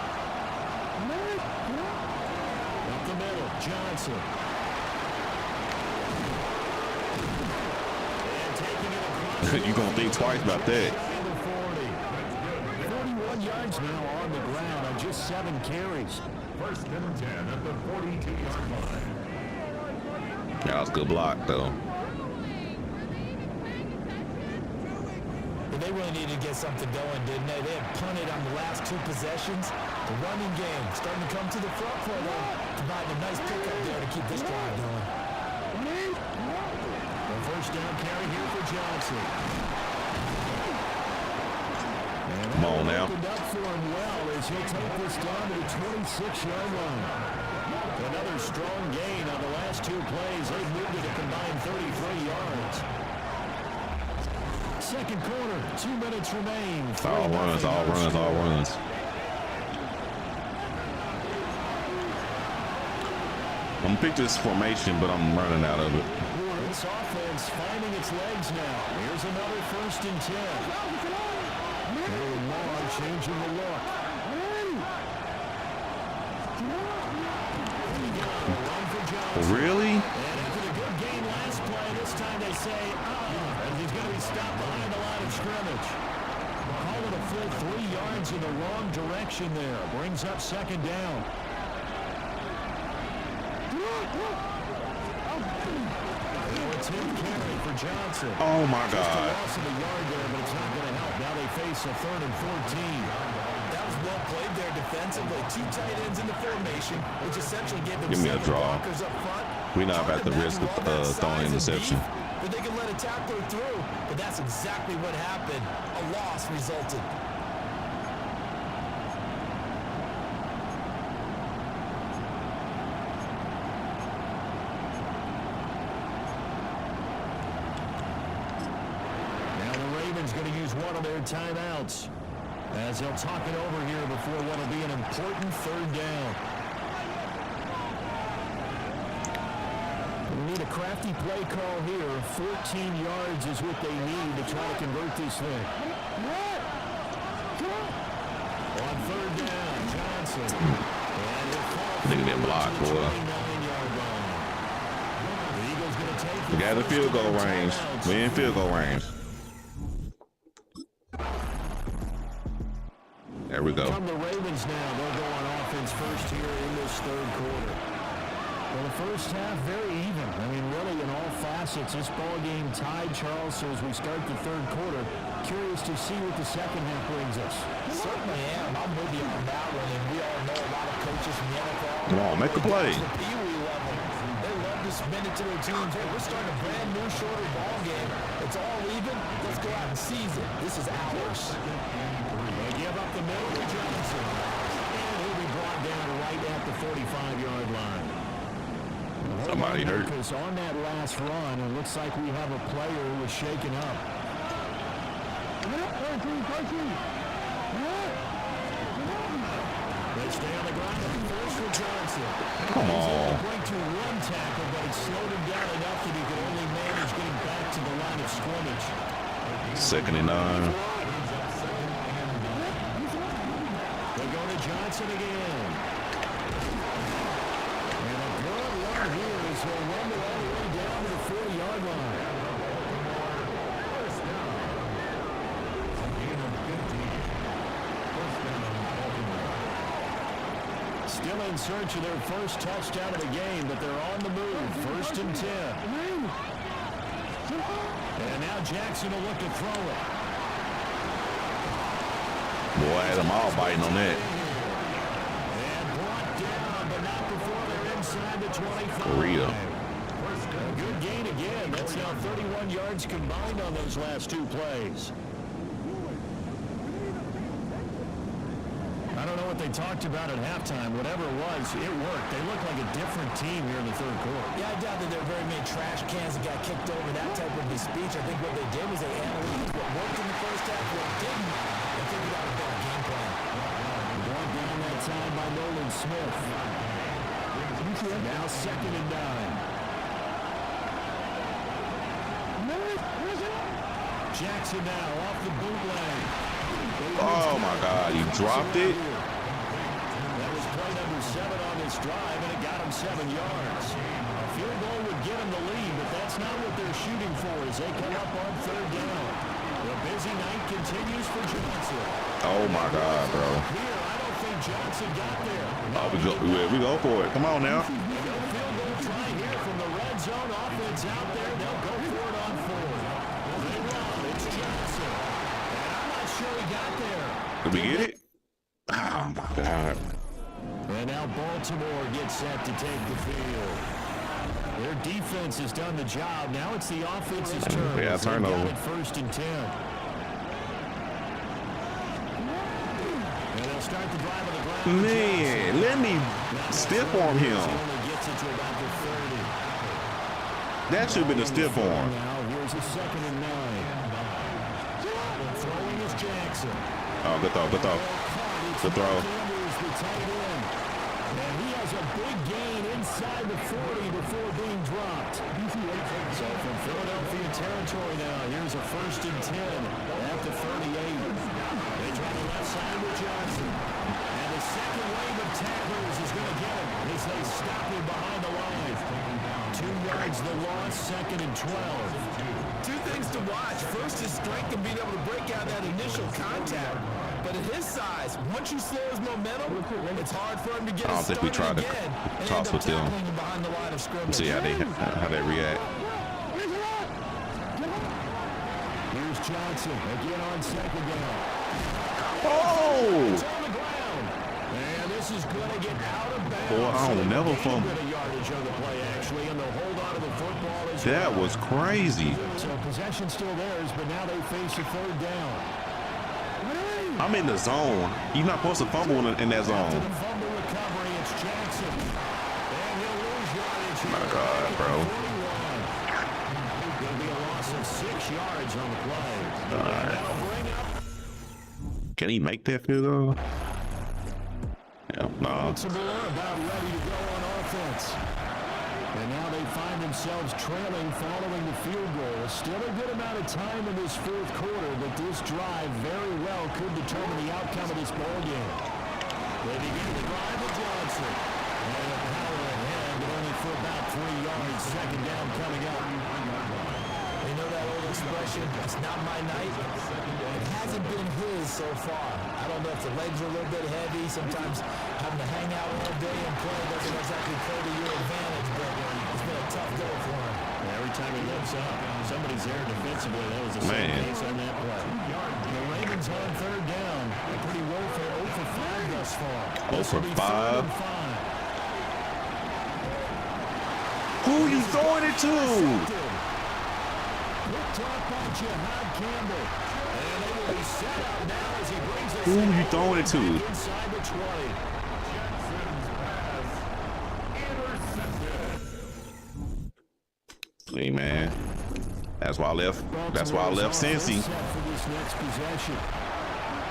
the middle, Johnson. And taking it across. You gonna think twice about that. 41 yards now on the ground on just 7 carries. 1st and 10 at the 42-yard line. That was a good block, though. But they really needed to get something going, didn't they? They had punted on the last 2 possessions. The running game starting to come to the front for them, providing a nice pickup there to keep this drive going. The first down carry here for Johnson. Come on now. Opened up for him well as he'll take this down to the 26-yard line. Another strong gain on the last 2 plays. They've moved it a combined 33 yards. Second quarter, 2 minutes remain. All runs, all runs, all runs. I'm gonna pick this formation, but I'm running out of it. This offense finding its legs now. Here's another 1st and 10. Law changing the look. Really? And after the good game last play, this time they say, as he's going to be stopped behind the line of scrimmage. Call it a a full 3 yards in the wrong direction there. Brings up second down. Carry for Johnson. Oh my Just a God. loss of a yard there, but it's not going to help. Now they face a 3rd and 14. That was well played there defensively. 2 tight ends in the formation, which essentially gave them Give me a 7 draw. blockers up front. We're not Hard about to risk imagine all that throwing size and interception. beef, but they can let a tackler through. But that's exactly what happened. A loss resulted. Going to use one of their timeouts as they'll talk it over here before what will be an important 3rd down. We need a crafty play call here. 14 yards is what they need to try to convert this thing. On 3rd down, Johnson. Nigga didn't block, boy. The Eagles going to take We got the field goal range. We in field goal range. There we go. From the Ravens now, they'll go on offense first here in this 3rd quarter. Well, the first half, very even. I mean, really, in all facets, this ball game tied, Charles. So as we start the 3rd quarter, curious to see what the second half brings us. Certainly am. I'm with you on that one. And we all know a lot of coaches from the NFL. Come on, make a play. The Pee-wee level. They love to spin it to their teams. Hey, we're starting a brand new, shorter ball game. It's all even. Let's go out and seize it. This is ours. They give up the middle to Johnson. And he'll be brought down right at the 45-yard line. Somebody hurt. Because on that last run, it looks like we have a player who was shaken up. They stay on the ground at the first for Johnson. Come on. Break to 1 tackle, but it slowed him down enough that he could only manage getting back to the line of scrimmage. 2nd and 9. They go to Johnson again. And a good run here as he'll run the all the way down to the 40-yard line. Still in search of their first touchdown of the game, but they're on the move. 1st and 10. And now Jackson will look to throw it. Boy, I had them all biting on that. And brought down, but not before they're inside the 25. Real. A good gain again. That's now 31 yards combined on those last 2 plays. I don't know what they talked about at halftime. Whatever it was, it worked. They look like a different team here in the 3rd quarter. Yeah, I doubt that there were very many trash cans that got kicked over, that type of a speech. I think what they did was they analyzed what worked in the first half, what didn't, and figured out a better game plan. Brought down that time by Nolan Smith. Now 2nd and 9. Jackson now off the bootleg. Oh my God, he dropped it. That was play number 7 on this drive, and it got him 7 yards. A field goal would get him the lead, but that's not what they're shooting for as they come up on 3rd down. The busy night continues for Johnson. Oh my God, bro. Here, I don't think Johnson got there. Oh, we go for it. Come on now. No field goal try here from the red zone offense out there. They'll go for it on 4th. They run. It's Johnson. And I'm not sure he got there. Did we get it? Oh my God. And now Baltimore gets set to take the field. Their defense has done the job. Now it's the offense's turn. Yeah, turnover. They've got it 1st and 10. And they'll start the drive on the ground. Man, let me stiff arm him. Only gets it to about the 30. That should have been a stiff arm. Now here's a 2nd and 9. Throwing is Jackson. Oh, good throw, good throw. Good throw. The tight end. And he has a big gain inside the 40 before being dropped. So from Philadelphia territory now, here's a 1st and 10 at the 38. They try the left side with Johnson. And the second wave of tacklers is going to get him as they stop him behind the line. 2 yards the loss, 2nd and 12. 2 things to to watch. First, his strength and being able to break out that initial contact. But at his size, once you slow his momentum, it's hard for him to get I don't think we tried to toss with them. behind the line of scrimmage. See how they react. Here's Johnson again on second down. Oh! It's on the ground. And this is going to get out of bounds. Boy, I don't never fumble. Yardage on the play, actually, and they'll hold on to the football as That was crazy. So possession still theirs, but now they face a third down. I'm in the zone. You're not supposed to fumble in that After zone. the fumble recovery, it's Jackson. And he'll lose yardage. My God, bro. 41. Going to be a loss of 6 yards on the play. That'll bring up Can he make that field goal? Yeah, no. Baltimore about ready to go on offense. And now they find themselves trailing following the field goal. Still a good amount of time in this fourth quarter, but this drive very well could determine the outcome of this ball game. They begin the drive with Johnson. And a power ahead, but only for about 3 yards. Second down coming up. You know that old expression, it's not my night. It hasn't been his so far. I don't know if the legs are a little bit heavy. Sometimes having to hang out all day and play doesn't exactly play to your advantage, but it's been a tough go for him. Every time he lifts up, somebody's there defensively. That was a safe case on that play. The Ravens on third down. Pretty well for 0 for 5 thus far. 0 for 5. 5. Who you throwing it to? Picked off by Jihad Campbell. And they will be set up now as he brings us Who you throwing it to? inside the 20. Hey, man. That's why I left. That's why I left Cincy. For this next possession.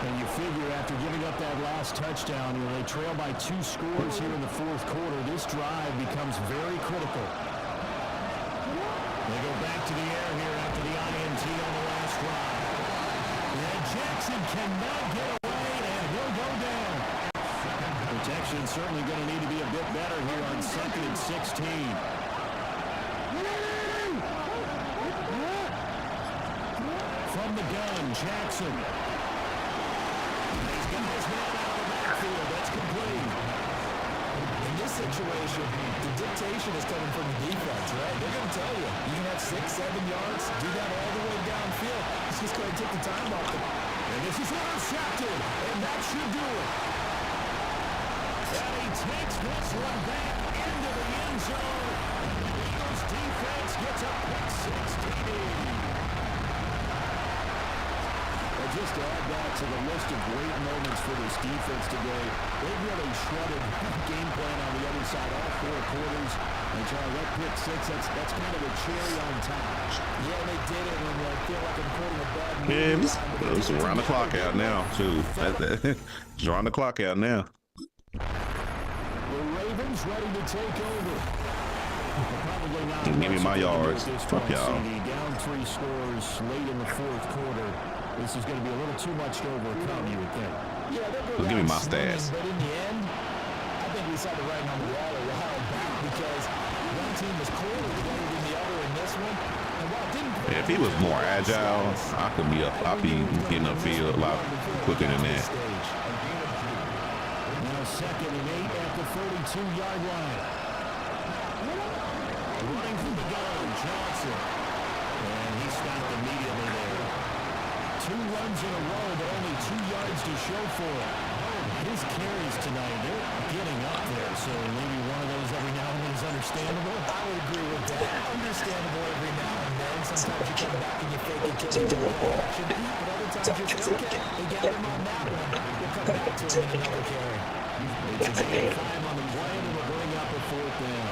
And you figure after giving up that last touchdown, they trail by 2 scores here in the fourth quarter. This drive becomes very critical. They go back to the air here after the INT on the last drive. And Jackson cannot get away, and he'll go down. Protection certainly going to need to be a bit better here on 2nd and 16. From the gun, Jackson. He's got his man out of the backfield. That's complete. In this situation, the dictation is coming from the defense, right? They're going to tell you, you can have 6, 7 yards, do that all the way downfield. It's just going to take the time off them. And this is intercepted, and that should do it. And he takes this one back into the end zone. The Eagles defense gets a pick 6 TD. Just to add that to the list of great moments for this defense today, they've really shredded the game plan on the other side, all 4 quarters. And John, that pick 6, that's kind of a cherry on top. Yeah, they did it when I feel like I'm quoting a bad movie. Yeah, it's around the clock out now, too. It's around the clock out now. The Ravens ready to take over. Probably not. Give me my yards. Fuck y'all. Down 3 scores late in the fourth quarter. This is going to be a little too much to overcome, you would think. Yeah, So give me my stats. But in the end, I think we saw the writing on the wall a while back because one team was clearly better than the other in this one. And while it didn't If he was more agile, I'd be getting upfield a lot quicker than that. Now 2nd and 8 at the 32-yard line. Running from the gun, Johnson. And he stopped immediately there. 2 runs in a row, but only 2 yards to show for it. His carries tonight, they're getting up there, so maybe one of those every now and then is understandable. I would agree with that. Understandable every now and then. Sometimes you come back and you fake it till you do action. But other times you say, okay, they got him on that one. We'll come back to him in another carry. It's a 5 on the play, and it'll bring up a 4th down.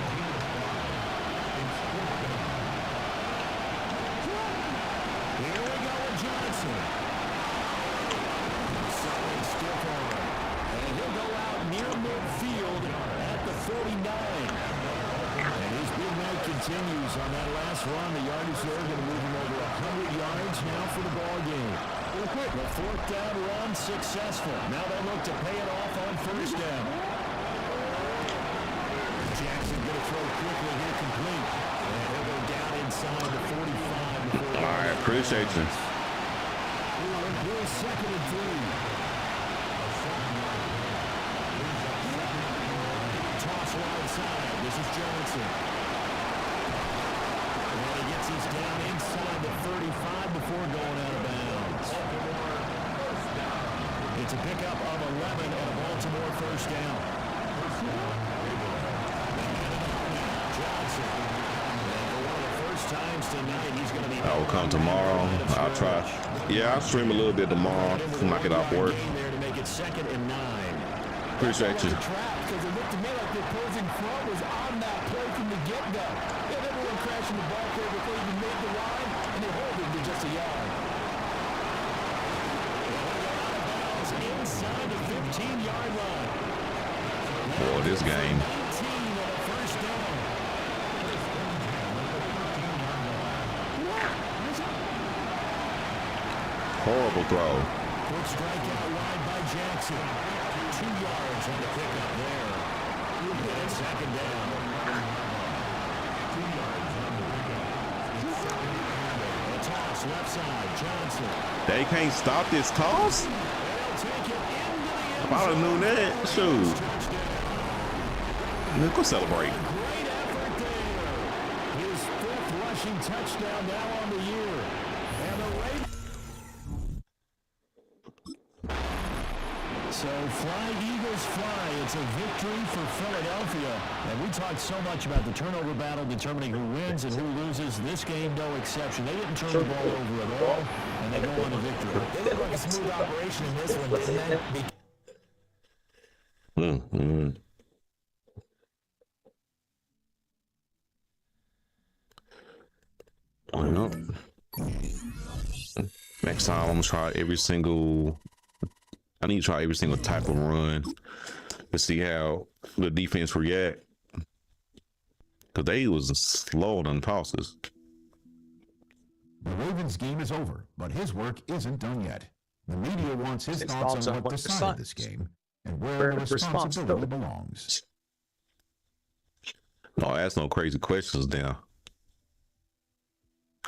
Here we go with Johnson. Solid stiff arm. And he'll go out near midfield at the 49. And his big night continues on that last run. The yardage there going to move him over 100 yards now for the ball game. The 4th down run successful. Now they look to pay it off on 1st down. Jackson going to throw quickly here, complete. And he'll go down inside the 45. All right, Appreciate you. Here's 2nd and 3. Toss wide side. This is Johnson. And he gets us down inside the 35 before going out of bounds. It's a pickup of 11 and a Baltimore first down. Johnson. And for one of the first times tonight, he's going to be... I'll come tomorrow. I'll try. Yeah, I'll stream a little bit tomorrow when I get off work. There to make it 2nd and 9. Appreciate you. Because it looked to me like the opposing front was on that play from the get-go. They had everyone crashing the ball there before they even made the line, and they hold it to just a yard. Inside the 15-yard line. Boy, this game. 19 on a first down. Horrible throw. Quick strike out wide by Jackson. 2 yards on the pickup there. And 2nd down. 2 yards on the pickup. A toss left side. Johnson. They can't stop this toss? They'll take it into the end If I would have known that, shoot. Let's go celebrate. Great effort there. His 5th rushing touchdown now on the year. And the Ravens. So fly, Eagles fly. It's a victory for Philadelphia. And we talked so much about the turnover battle determining who wins and who loses. This game, no exception. They didn't turn the ball over at all, and they go on to victory. They looked like a smooth operation in this one, didn't they? Well, next time I'm gonna try every single. I need to try every single type of run to see how the defense react. Cause they was slow on tosses. The Ravens' game is over, but his work isn't done yet. The media wants his thoughts on what decided this game and where the responsibility belongs. No, ask no crazy questions now.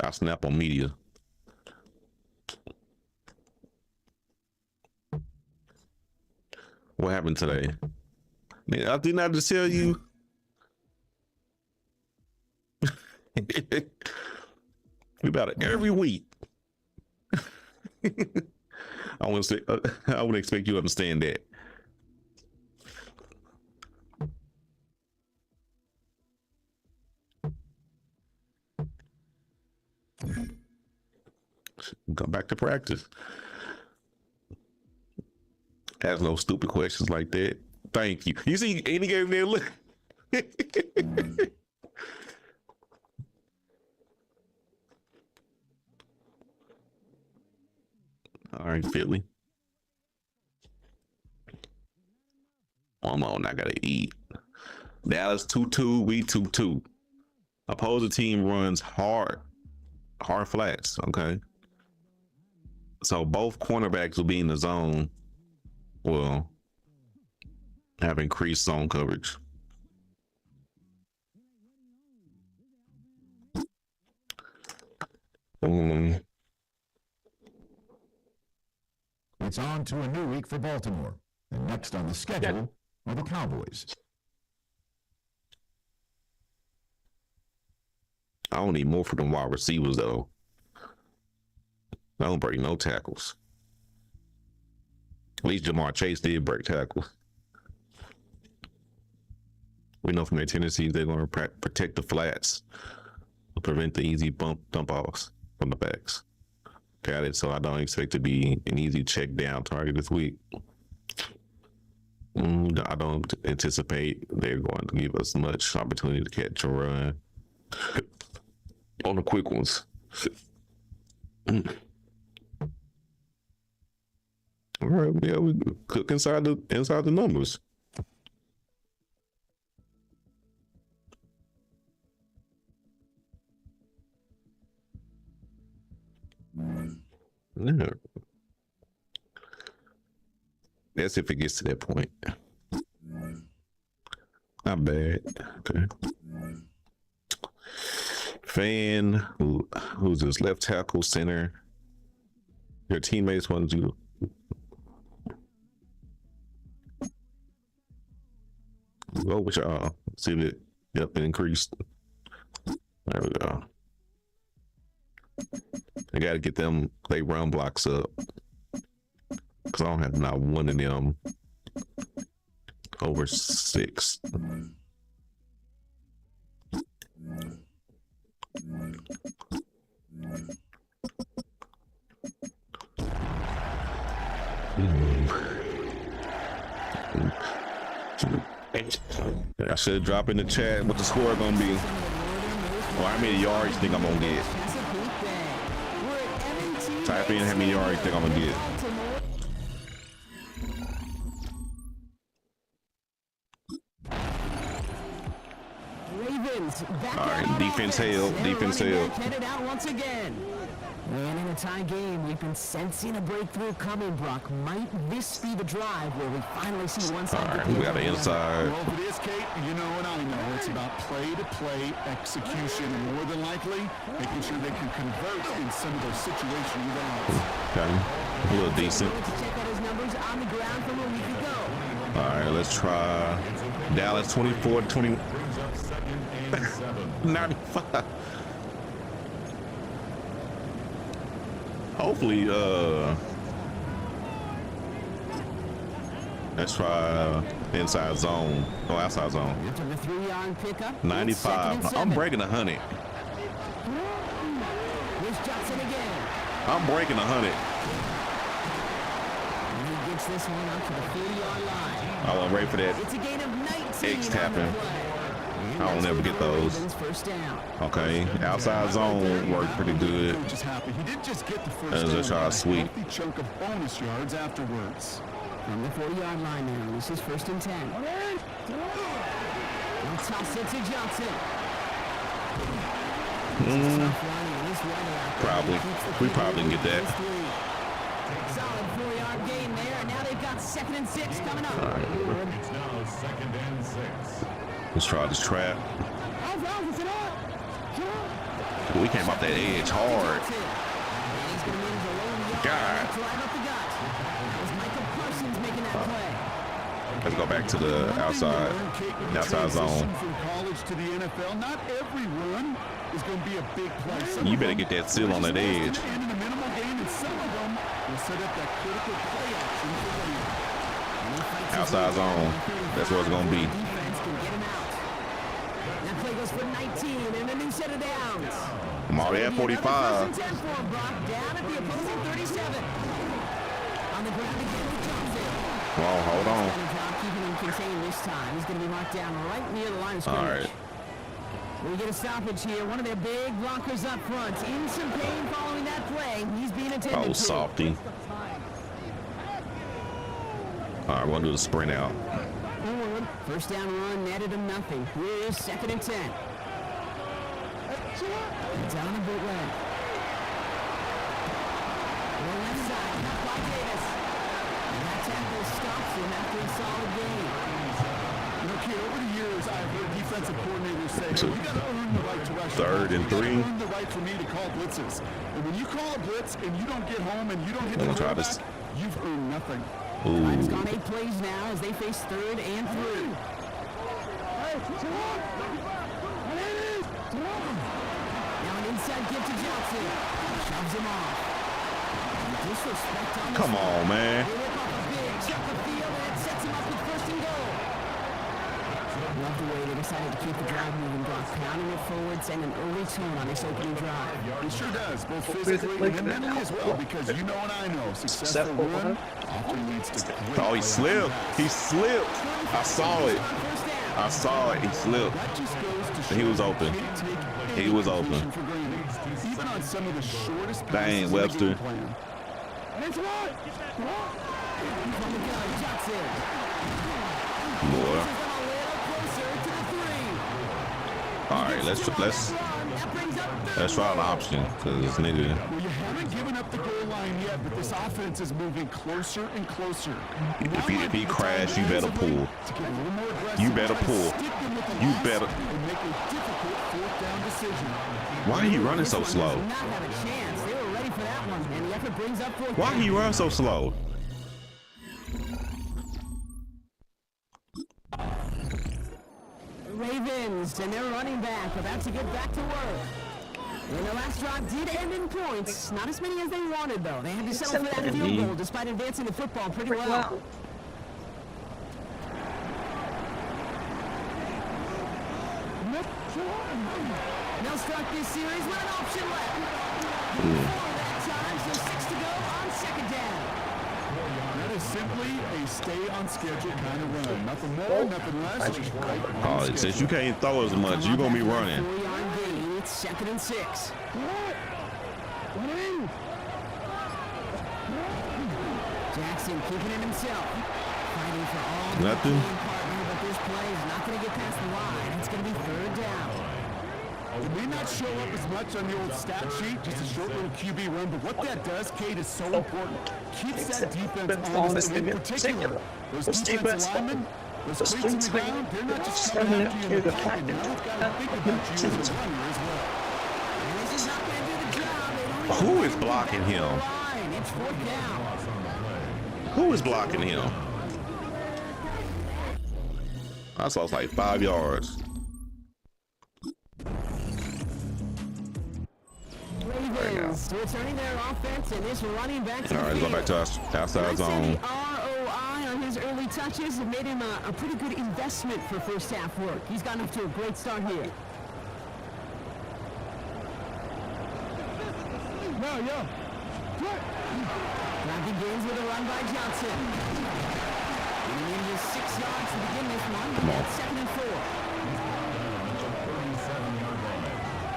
I snap on media. What happened today? Man, I did not just tell you. We about it every week. I wouldn't expect you to understand that. Go back to practice. Ask no stupid questions like that. Thank you. You see, any gave me a look. All right, Philly. I'm on. I gotta eat. Dallas 2-2. We 2-2. Opposing team runs hard flats. Okay. So both cornerbacks will be in the zone. Well, have increased zone coverage. It's on to a new week for Baltimore. And next on the schedule are the Cowboys. I don't need more for them wide receivers, though. I don't break no tackles. At least Jamar Chase did break tackles. We know from their tendencies they're going to protect the flats to prevent the easy dump offs from the backs. Got it. So I don't expect to be an easy check down target this week. I don't anticipate they're going to give us much opportunity to catch a run on the quick ones. All right, yeah, we cook inside the numbers. Yeah. That's if it gets to that point. Not bad. Okay. Fan, who's this left tackle, center. Your teammates want you. Go with y'all. See if it, yep, it increased. There we go. I gotta get them they run blocks up. Cause I don't have not one of them over 6. I should drop in the chat what the score gonna be. Or how many yards you think I'm gonna get. Type in how many yards you think I'm gonna get. All right, defense held. Defense held. Headed out once again. And in a tie game, we've been sensing a breakthrough coming, Brock. Might this be the drive where we finally see one side? All right, we got an inside. Well, if it is, Kate, you know and I know it's about play-to-play execution, and more than likely, making sure they can convert in some of those situations. Okay, a little decent. Check out his numbers on the ground from a week ago. All right, let's try Dallas 24-20. 95. Hopefully, let's try inside zone. Oh, outside zone. 95. I'm breaking 100. I'm breaking 100. He gets this one up to the 40-yard line. I wasn't ready for that. It's a gain of 19 X tapping. I don't never get those. Okay, outside zone worked pretty good. Let's just try a sweep. Chunk of bonus yards afterwards. From the 40-yard line now, this is 1st and 10. And toss it to Johnson. Probably. We probably can get that. Solid 4-yard gain there, and now they've got 2nd and 6 coming up. It's now 2nd and 6. Let's try this trap. We came off that edge hard. God. Let's go back to the outside zone. From college to the NFL, not every run is going to be a big play. You better get that seal on that edge. And in a minimal gain, and some of them will set up that critical play action for outside zone. That's what it's going to be. That play goes for 19 and a new set of downs. I'm already at 45. Down at the opposing 37. On the ground again with Johnson. Well, hold on. Keeping him contained this time. He's going to be marked down right near the line of scrimmage. All right. We get a stoppage here. One of their big blockers up front. In some pain following that play. He's being attended to. Oh, softy. All right, we're going to do the sprint out. First down run netted him nothing. Here's 2nd and 10. Down a bootleg. Left side, not by Davis. And that tackle stops him after a solid gain. You know, kid, over the years, I've heard defensive coordinators say, hey, you got to earn the right to rush. 3rd and 3. You earn the right for me to call blitzes. And when you call a blitz and you don't get home and you don't hit the quarterback, you've earned nothing. It's gone 8 plays now as they face 3rd and 3. Now an inside give to Johnson. Shoves him off. Disrespect on Come on, man. They rip off a big chunk of field and it sets him up with 1st and goal. Love the way they decided to keep the drive moving, Brock. Pounding it forward, send an early tone on this opening drive. He sure does, both physically and mentally as well, because you know and I know, successful run often leads to great. Oh, he slipped. He slipped. I saw it. I saw it. He slipped. He was open. He was open. Even on some of the shortest Dang, Webster. Boy. All right, let's Let's try an option, because this nigga. Well, you haven't given up the goal line yet, but this offense is moving closer and closer. If he crash, you better pull. You better pull. You better. Why are you running so slow? Why he run so slow? Ravens and their running back about to get back to work. And the last drive did end in points. Not as many as they wanted, though. They had to settle for that field goal despite advancing the football pretty well. They'll start this series with an option left. That time, so 6 to go on second down. That is simply a stay on schedule kind of run. Nothing more, nothing less. Oh, since you can't throw as much, you're going to be running. It's 2nd and 6. Jackson keeping it himself. Fighting for all nothing. But this play is not going to get past the line. It's going to be 3rd down. It may not show up as much on the old stat sheet, just a short little QB run, but what that does, Kate, is so important. Keeps that defense honest, and in particular, those defense linemen, those cleats in the ground, they're not just coming after you in the pocket. Now they've got to think about you as a runner as well. This is not going to do the job. Who is blocking him? It's 4th down. Who is blocking him? I saw like 5 yards. Ravens returning their offense and this running back. All right, go back to us outside zone. The ROI on his early touches have made him a pretty good investment for first half work. He's gotten off to a great start here. Now begins with a run by Johnson. And he needed 6 yards to begin this one. That's 2nd and 4.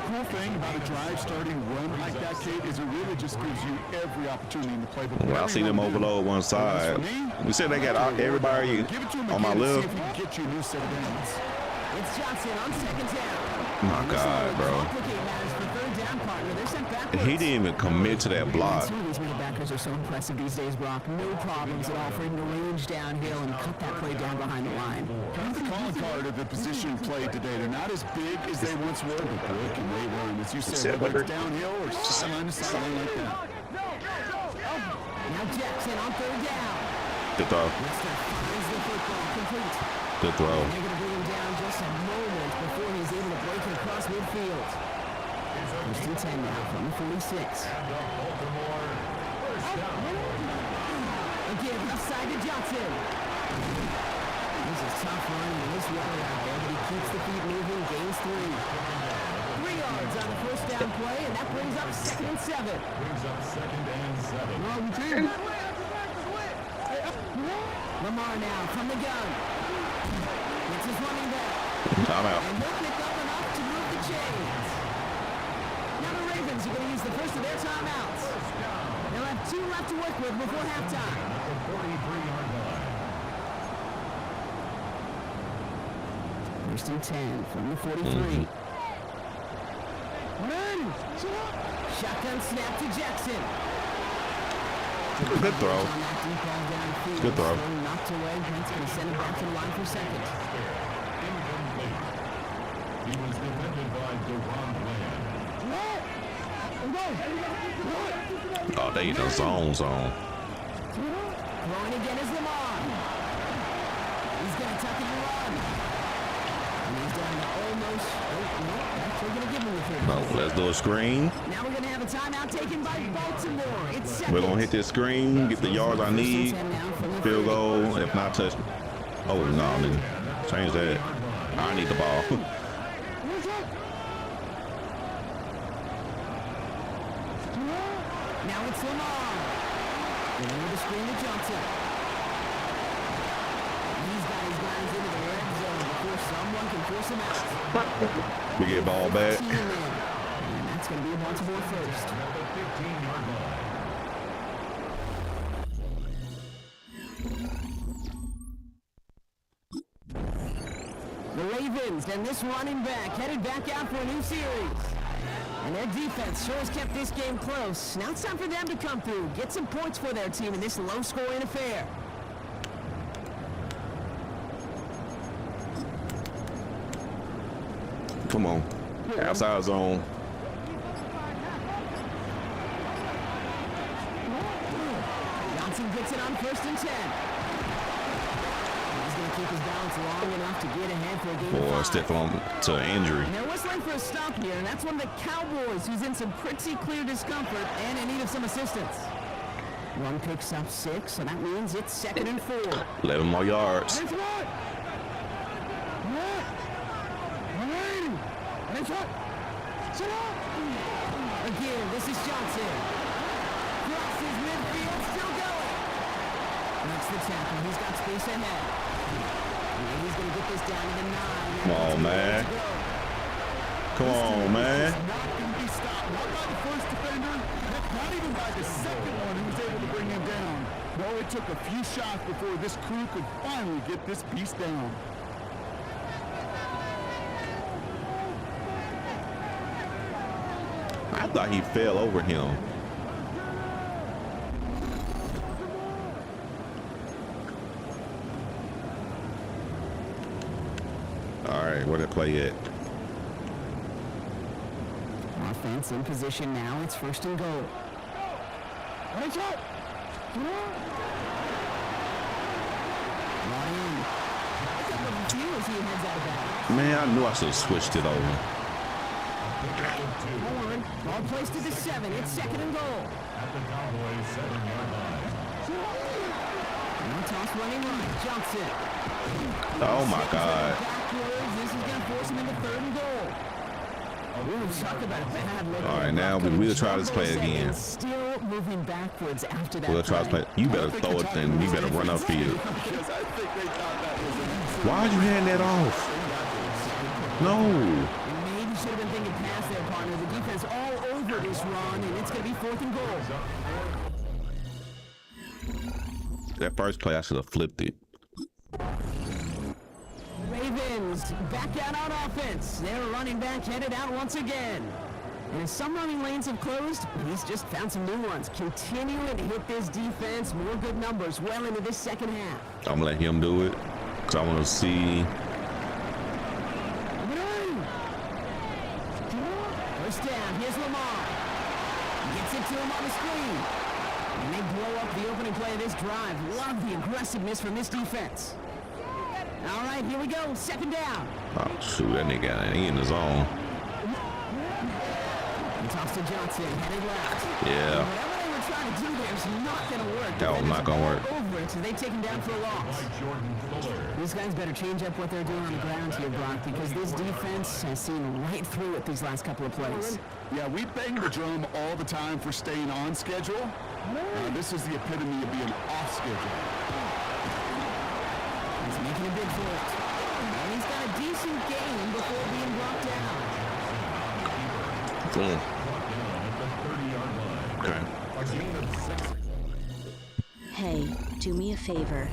Cool thing about a drive starting run like that, Kate, is it really just gives you every opportunity in the playbook. Well, I see them overload one side. We said they got everybody on my left. Get you a new set of downs. It's Johnson on 2nd down. My God, bro. He didn't even commit to that block. Some of these middle backers are so impressive these days, Brock. No problems at all for him to range downhill and cut that play down behind the line. Kind of the calling card of the position played today. They're not as big as they once were, but boy, can they run. As you said, whether it's downhill or sideline to sideline like that. Now Jackson on 3rd down. Good throw. Lester finds the football complete. Good throw. They're going to bring him down just a moment before he's able to break it across midfield. First and 10 now from the 46. Again, left side to Johnson. This is tough running in this weather out there, but he keeps the feet moving, gains 3. 3 yards on the first down play, and that brings up 2nd and 7. Lamar now from the gun. It's his running back. Time out. And he'll pick up enough to move the chains. Now the Ravens are going to use the first of their timeouts. They'll have 2 left to work with before halftime. First and 10 from the 43. Shotgun snap to Jackson. Good throw. Good throw. Knocked away. That's going to send him back to the line for 2nd. He was defended by Deron Bland. Oh, they the zone. Throwing again is Lamar. He's going to tuck it and run. And he's down to almost. Actually going to give him the 3. No, let's do a screen. Now we're going to have a timeout taken by Baltimore. It's 2nd. We're going to hit this screen, get the yards I need. Field goal, if not touch. Oh, no, nigga. Change that. I need the ball. Now it's Lamar. Going with the screen to Johnson. He's got his guys into the red zone before someone can force him out. We get ball back. And that's going to be a Baltimore first. The Ravens and this running back headed back out for a new series. And their defense sure has kept this game close. Now it's time for them to come through, get some points for their team in this low-scoring affair. Come on. Outside zone. Johnson gets it on 1st and 10. He's going to keep his balance long enough to get ahead for a game of 5. Step on to injury. And they're whistling for a stop here, and that's one of the Cowboys who's in some pretty clear discomfort and in need of some assistance. One picks up 6, so that means it's 2nd and 4. 11 more yards. That's what? That's what? Sit up! Again, this is Johnson. Crosses midfield, still going. That's the tackle. He's got space ahead. And he's going to get this down to the 9. Come on, man. Come on, man. Not going to be stopped. Not by the first defender. Not even by the second one who was able to bring him down. No, it took a few shots before this crew could finally get this piece down. I thought he fell over him. All right, where that play at? Offense in position now. It's 1st and goal. Watch out! Ryan. As he heads out of bounds. Man, I knew I should have switched it over. Horn, ball placed to the 7. It's 2nd and goal. At the Cowboys 7-yard line. No toss running right. Johnson. Oh my God. Backwards. This is going to force him into 3rd and goal. Ooh, talk about a bad look. All right, now we'll try this play again. Still moving backwards after that. We'll try this play. You better throw it and you better run upfield. Why'd you hand that off? No. Maybe should have been thinking past their partner. The defense all over this run, and it's going to be 4th and goal. That first play, I should have flipped it. Ravens back out on offense. Their running back headed out once again. And as some running lanes have closed, he's just found some new ones. Continuing to hit this defense. More good numbers well into this 2nd half. I'm going to let him do it because I want to see. First down, here's Lamar. Gets it to him on the screen. And they blow up the opening play of this drive. Love the aggressiveness from this defense. All right, here we go. 2nd down. Oh, shoot, that nigga he in the zone. He toss to Johnson, headed left. Yeah. Whatever they were trying to do there is not going to work. That was not going to work. Over it, so they take him down for a loss. These guys better change up what they're doing on the ground here, Brock, because this defense has seen right through it these last couple of plays. Yeah, we bang the drum all the time for staying on schedule. This is the epitome of being off schedule. He's making a bid for it. And he's got a decent game before being brought down. Boom. Okay. Hey, do me a favor.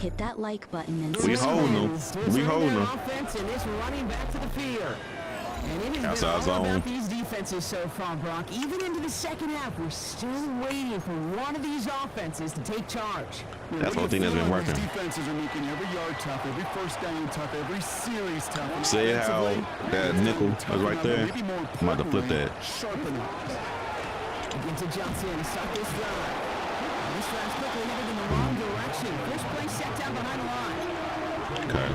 Hit that like button and We subscribe. holding them. We holding them. Offense and it's running back to the field. And it has Outside been all zone. about these defenses so far, Brock. Even into the 2nd half, we're still waiting for one of these offenses to take charge. That's one thing that's been working. These defenses are making every yard tough, every first down tough, every series tough. See how that nickel was right there? I'm about to flip that. Sharpen up. Again to Johnson, stop this drive. And this drive's quickly headed in the wrong direction. First play set down behind the line. Okay.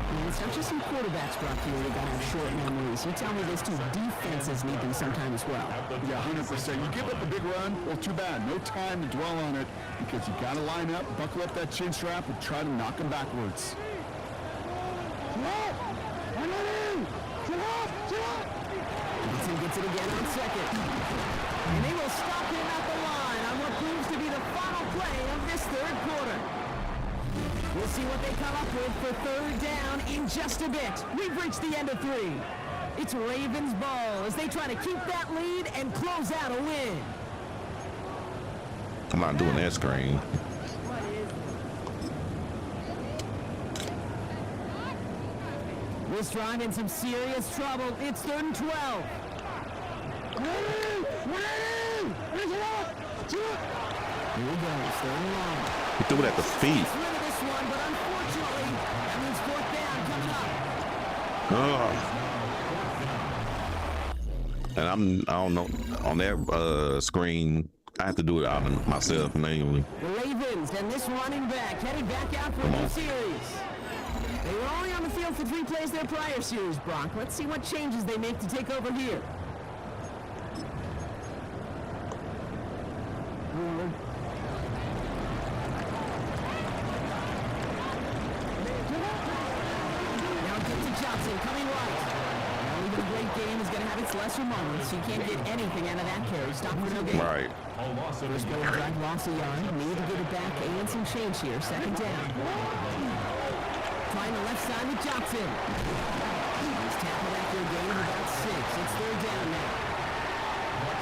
And it's not just some quarterbacks, Brock, here that got to have short memories. You tell me those two defenses need them sometime as well. Yeah, 100%. You give up a big run, well, too bad. No time to dwell on it because you got to line up, buckle up that chin strap, and try to knock them backwards. Johnson gets it again on 2nd. And they will stop him at the line on what proves to be the final play of this 3rd quarter. We'll see what they come up with for 3rd down in just a bit. We've reached the end of 3. It's Ravens ball as they try to keep that lead and close out a win. I'm not doing that screen. This drive in some serious trouble. It's 3rd and 12. Here we go, third and long. He threw it at the feet. Gets rid of this one, but unfortunately, that means fourth down coming up. And I don't know, on that screen, I have to do it out myself manually. The Ravens and this running back headed back out for a new series. They were only on the field for 3 plays their prior series, Brock. Let's see what changes they make to take over here. Coming right. Now even a great game is going to have its lesser moments. You can't get anything out of that carry. Stop for no gain. Right. First goal drive, loss a yard. Need to get it back and some change here. Second down. Trying the left side with Johnson. He's tackled after a gain of about 6. It's third down now.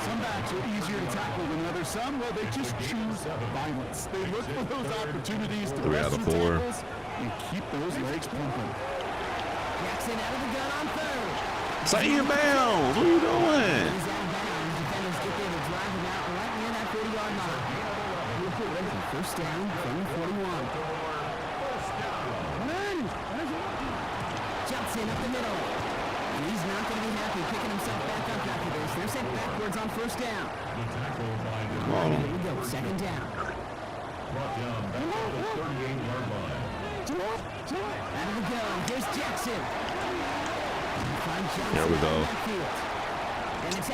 Some backs are easier to tackle than others. Some, well, they just choose violence. They look for those opportunities to 3 out of 4 tackles and keep those legs pumping. Jackson out of the gun on third. Stay in bounds. What are you doing? He's out of bounds. Defenders get there to drive him out right near that 40-yard line. First down from the 41. Johnson up the middle. And he's not going to be happy picking himself back up after this. They're sent backwards on first down. Here we go, second down. Brought down back at the 38-yard line. Out of the gun, here's Jackson. There we go.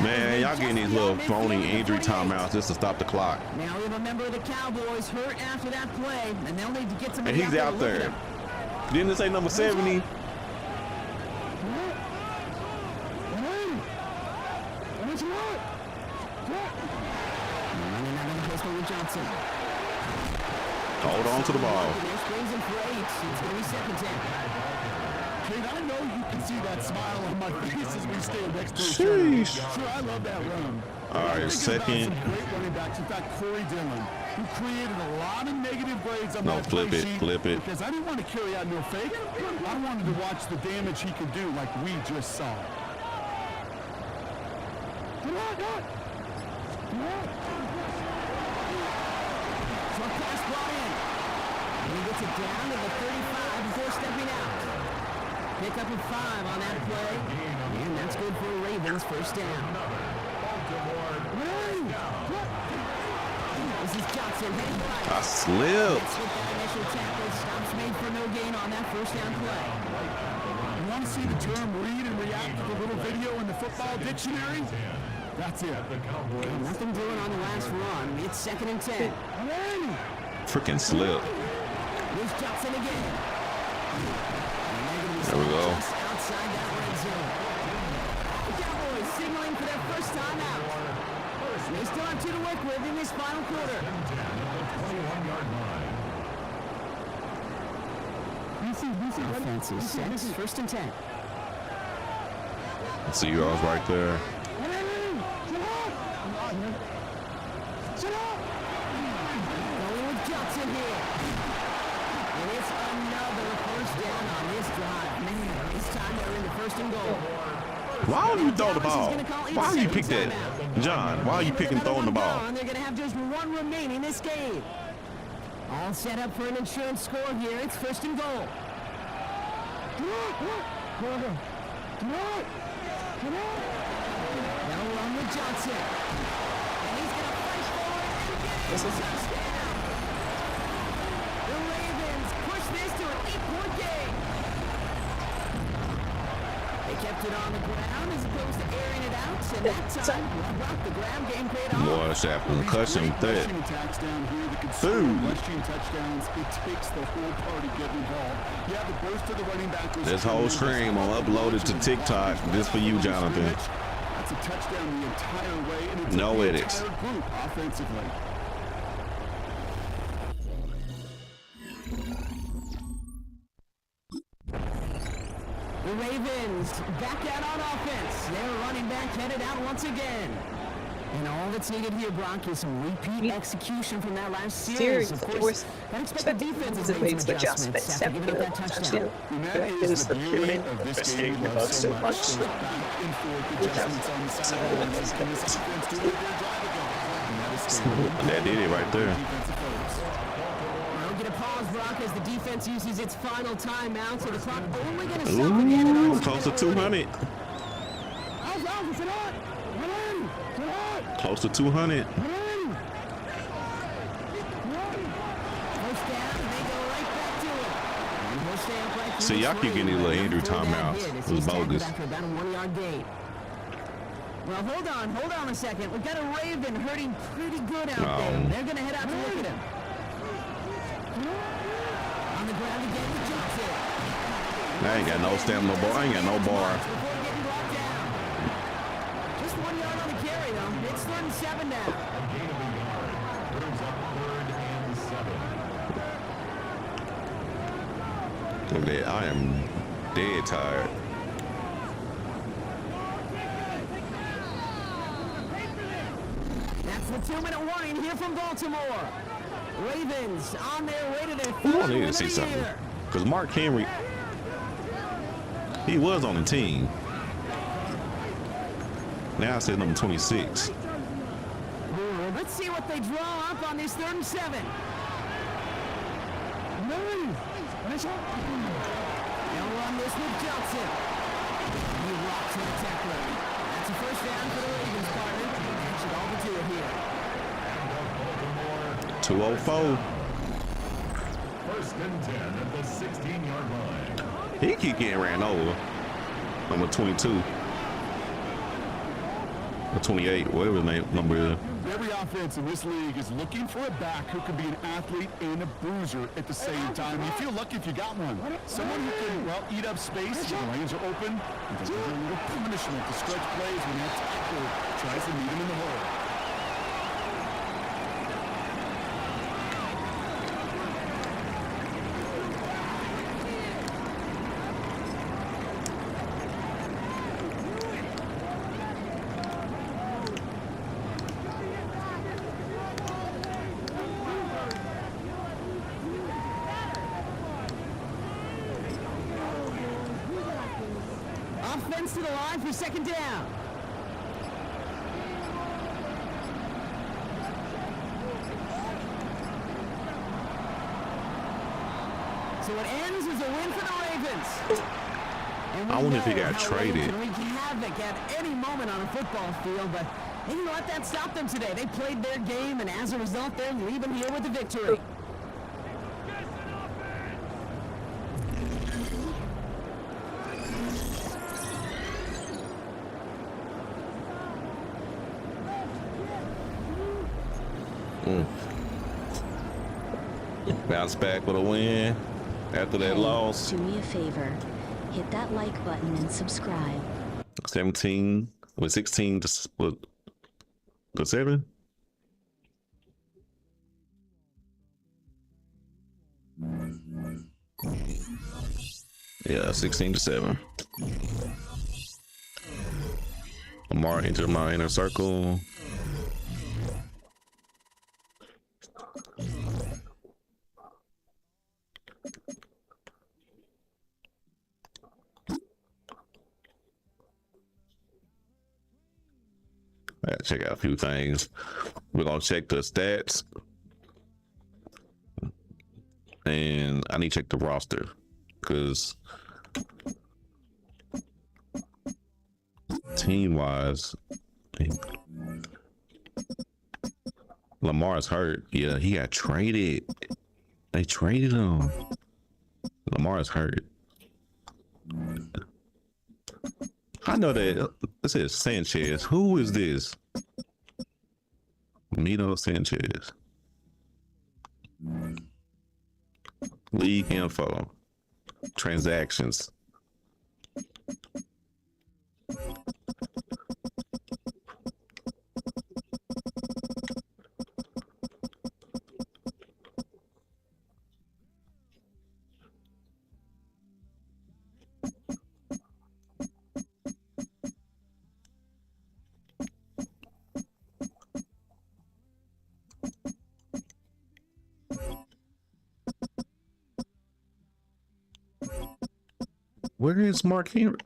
Man, y'all getting these little phony injury timeouts just to stop the clock. Now we have a member of the Cowboys hurt after that play, and they'll need to get And somebody he's out there. Didn't it say number 70? Johnson. Hold on to the ball. It's going to be second down. Kate, I know you can see that smile on my face as we stand next to each other. Sheesh. Sure, I love that run. All right, second. Some great running backs. In fact, Corey Dillon, who created a lot of negative grades on my flip play it, sheet flip it. because I didn't want to carry out no fake. I wanted to watch the damage he could do like we just saw. Pass brought in. And he gets it down to the 35 before stepping out. Pick up a 5 on that play. And that's good for Ravens first down. This is Johnson heading right. I slipped. That initial tackle. Stops made for no gain on that first down play. You want to see the term read and react to the little video in the football dictionary? That's it. Nothing doing on the last run. It's second and 10. Freaking slip. Here's Johnson again. There we go. Outside that red zone. The Cowboys signaling for their first time out. They still have 2 to work with in this final quarter. 21-yard line. Offense is set. First and 10. See you all right there. Going with Johnson here. And it's another first down on this drive. Man, this time they're in the first and goal. Why do you throw the ball? Why do you pick that? John, why are you picking throwing the ball? They're going to have just 1 remaining this game. All set up for an insurance score here. It's first and goal. Now run with Johnson. And he's going to push forward and get it. Touchdown. The Ravens push this to an 8-point game. They kept it on the ground as opposed to airing it out. And that time, the ground game paid off. Boy, it's that concussion threat. Food. Rushing touchdowns, it takes the whole party getting involved. Yeah, the burst of the running back was This whole stream will upload it to TikTok just for you, Jonathan. That's a touchdown the entire way, and it's No the edits. entire group offensively. The Ravens back out on offense. Their running back headed out once again. And all that's needed here, Brock, is some repeat execution from that last series. Of course, I expect the defense to make some adjustments after giving up that touchdown. And that is the beauty of this game we love so much. Those back and forth adjustments on the sidelines. Can this defense do it? That did it right there. We'll get a pause, Brock, as the defense uses its final timeout, so the clock only going to stop again. Ooh, close to 200. Close to 200. First down, they go right back to it. And he'll stay upright through See, y'all the keep getting these little three. injury Throw that timeouts. hit as It was he's tackled bogus. after about a 1-yard gain. Well, hold on a second. We've got a Raven hurting pretty good out there. They're going to head out to look at him. On the ground again, he jumps it. I ain't got no stamina, boy. I ain't got no bar. Before getting brought down. Just 1 yard on the carry, though. It's 3rd and 7 now. A gain of a yard. Brings up 3rd and 7. Look at that. I am dead tired. That's the 2-minute warning here from Baltimore. Ravens on their way to their Ooh, third I need win to of see the something. year. Because Mark Henry, he was on the team. Now I said number 26. Let's see what they draw up on this 3rd and 7. They'll run this with Johnson. He rocks the tackler. That's a first down for the Ravens, partner. That should all do it here. 204. 1st and 10 at the 16-yard line. He keep getting ran over. Number 22. Or 28, whatever his name number is. Every offense in this league is looking for a back who can be an athlete and a bruiser at the same time. You feel lucky if you got one. Someone who can, well, eat up space when the lanes are open, and deliver a little punishment to stretch plays when that tackle tries to meet him in the hole. Offense to the line for 2nd down. So it ends as a win for the Ravens. And I wonder if he know got how traded. Ravens can wreak havoc at any moment on a football field, but they didn't let that stop them today. They played their game, and as a result, they're leaving here with the victory. Bounce back with a win after that Hey, loss. do me a favor. Hit that like button and subscribe. 17 with 16 to 7. Yeah, 16 to 7. Lamar entered my inner circle. I gotta check out a few things. We're gonna check the stats, and I need to check the roster because team-wise, Lamar's hurt. Yeah, he got traded. They traded him. Lamar's hurt. I know that this is Sanchez. Who is this? Mito Sanchez. League info. Transactions. Where is Mark Henry?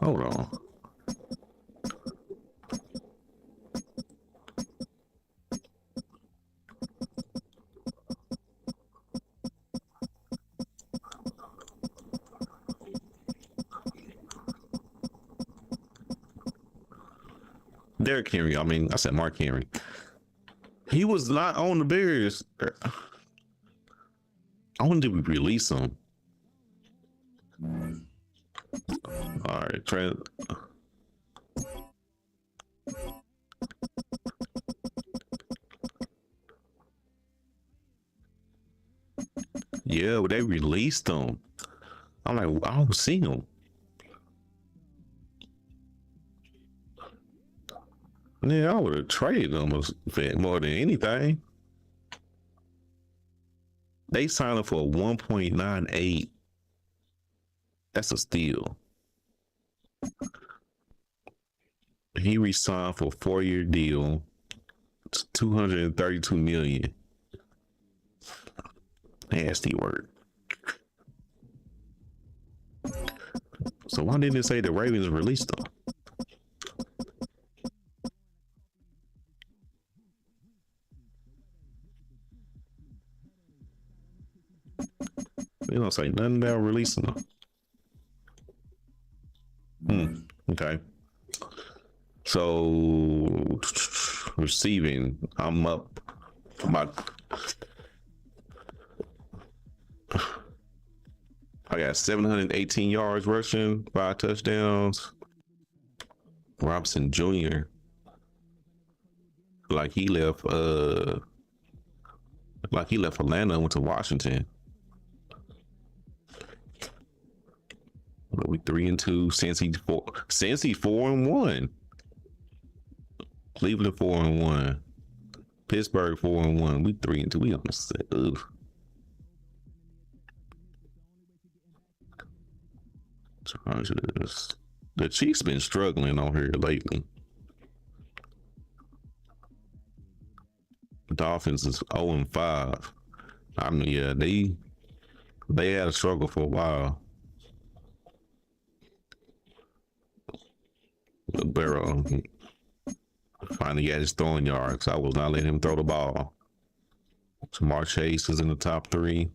Hold on. Derrick Henry. I mean, I said Mark Henry. He was not on the Bears. I wonder if we release him. All right, Trent. Yeah, but they released him. I'm like, I don't see him. Yeah, I would have traded them more than anything. They signed him for 1.98. That's a steal. He re-signed for a 4-year deal. It's $232 million. Nasty word. So why didn't it say the Ravens released them? They don't say nothing about releasing them. Okay. So receiving, I'm up about. I got 718 yards rushing, 5 touchdowns. Robinson Jr. Like he left Atlanta and went to Washington. We 3-2. Cincy 4-1. Cleveland 4-1. Pittsburgh 4-1. We 3-2. We almost said, ugh. The Chiefs been struggling on here lately. Dolphins is 0-5. I mean, yeah, they had a struggle for a while. Burrow finally got his throwing yards. I will not let him throw the ball. Jamar Chase is in the top 3.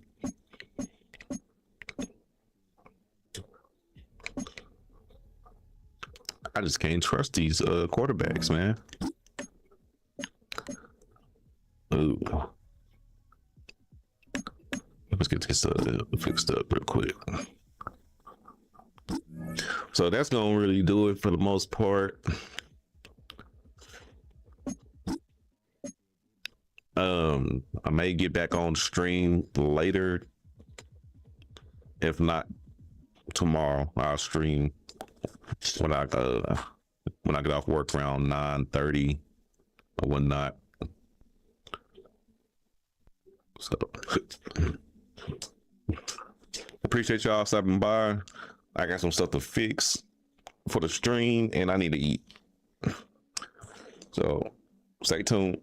I just can't trust these quarterbacks, man. Ooh. Let's get this fixed up real quick. So that's gonna really do it for the most part. I may get back on stream later. If not tomorrow, I'll stream when I get off work around 9:30 or whatnot. So appreciate y'all stopping by. I got some stuff to fix for the stream and I need to eat. So stay tuned.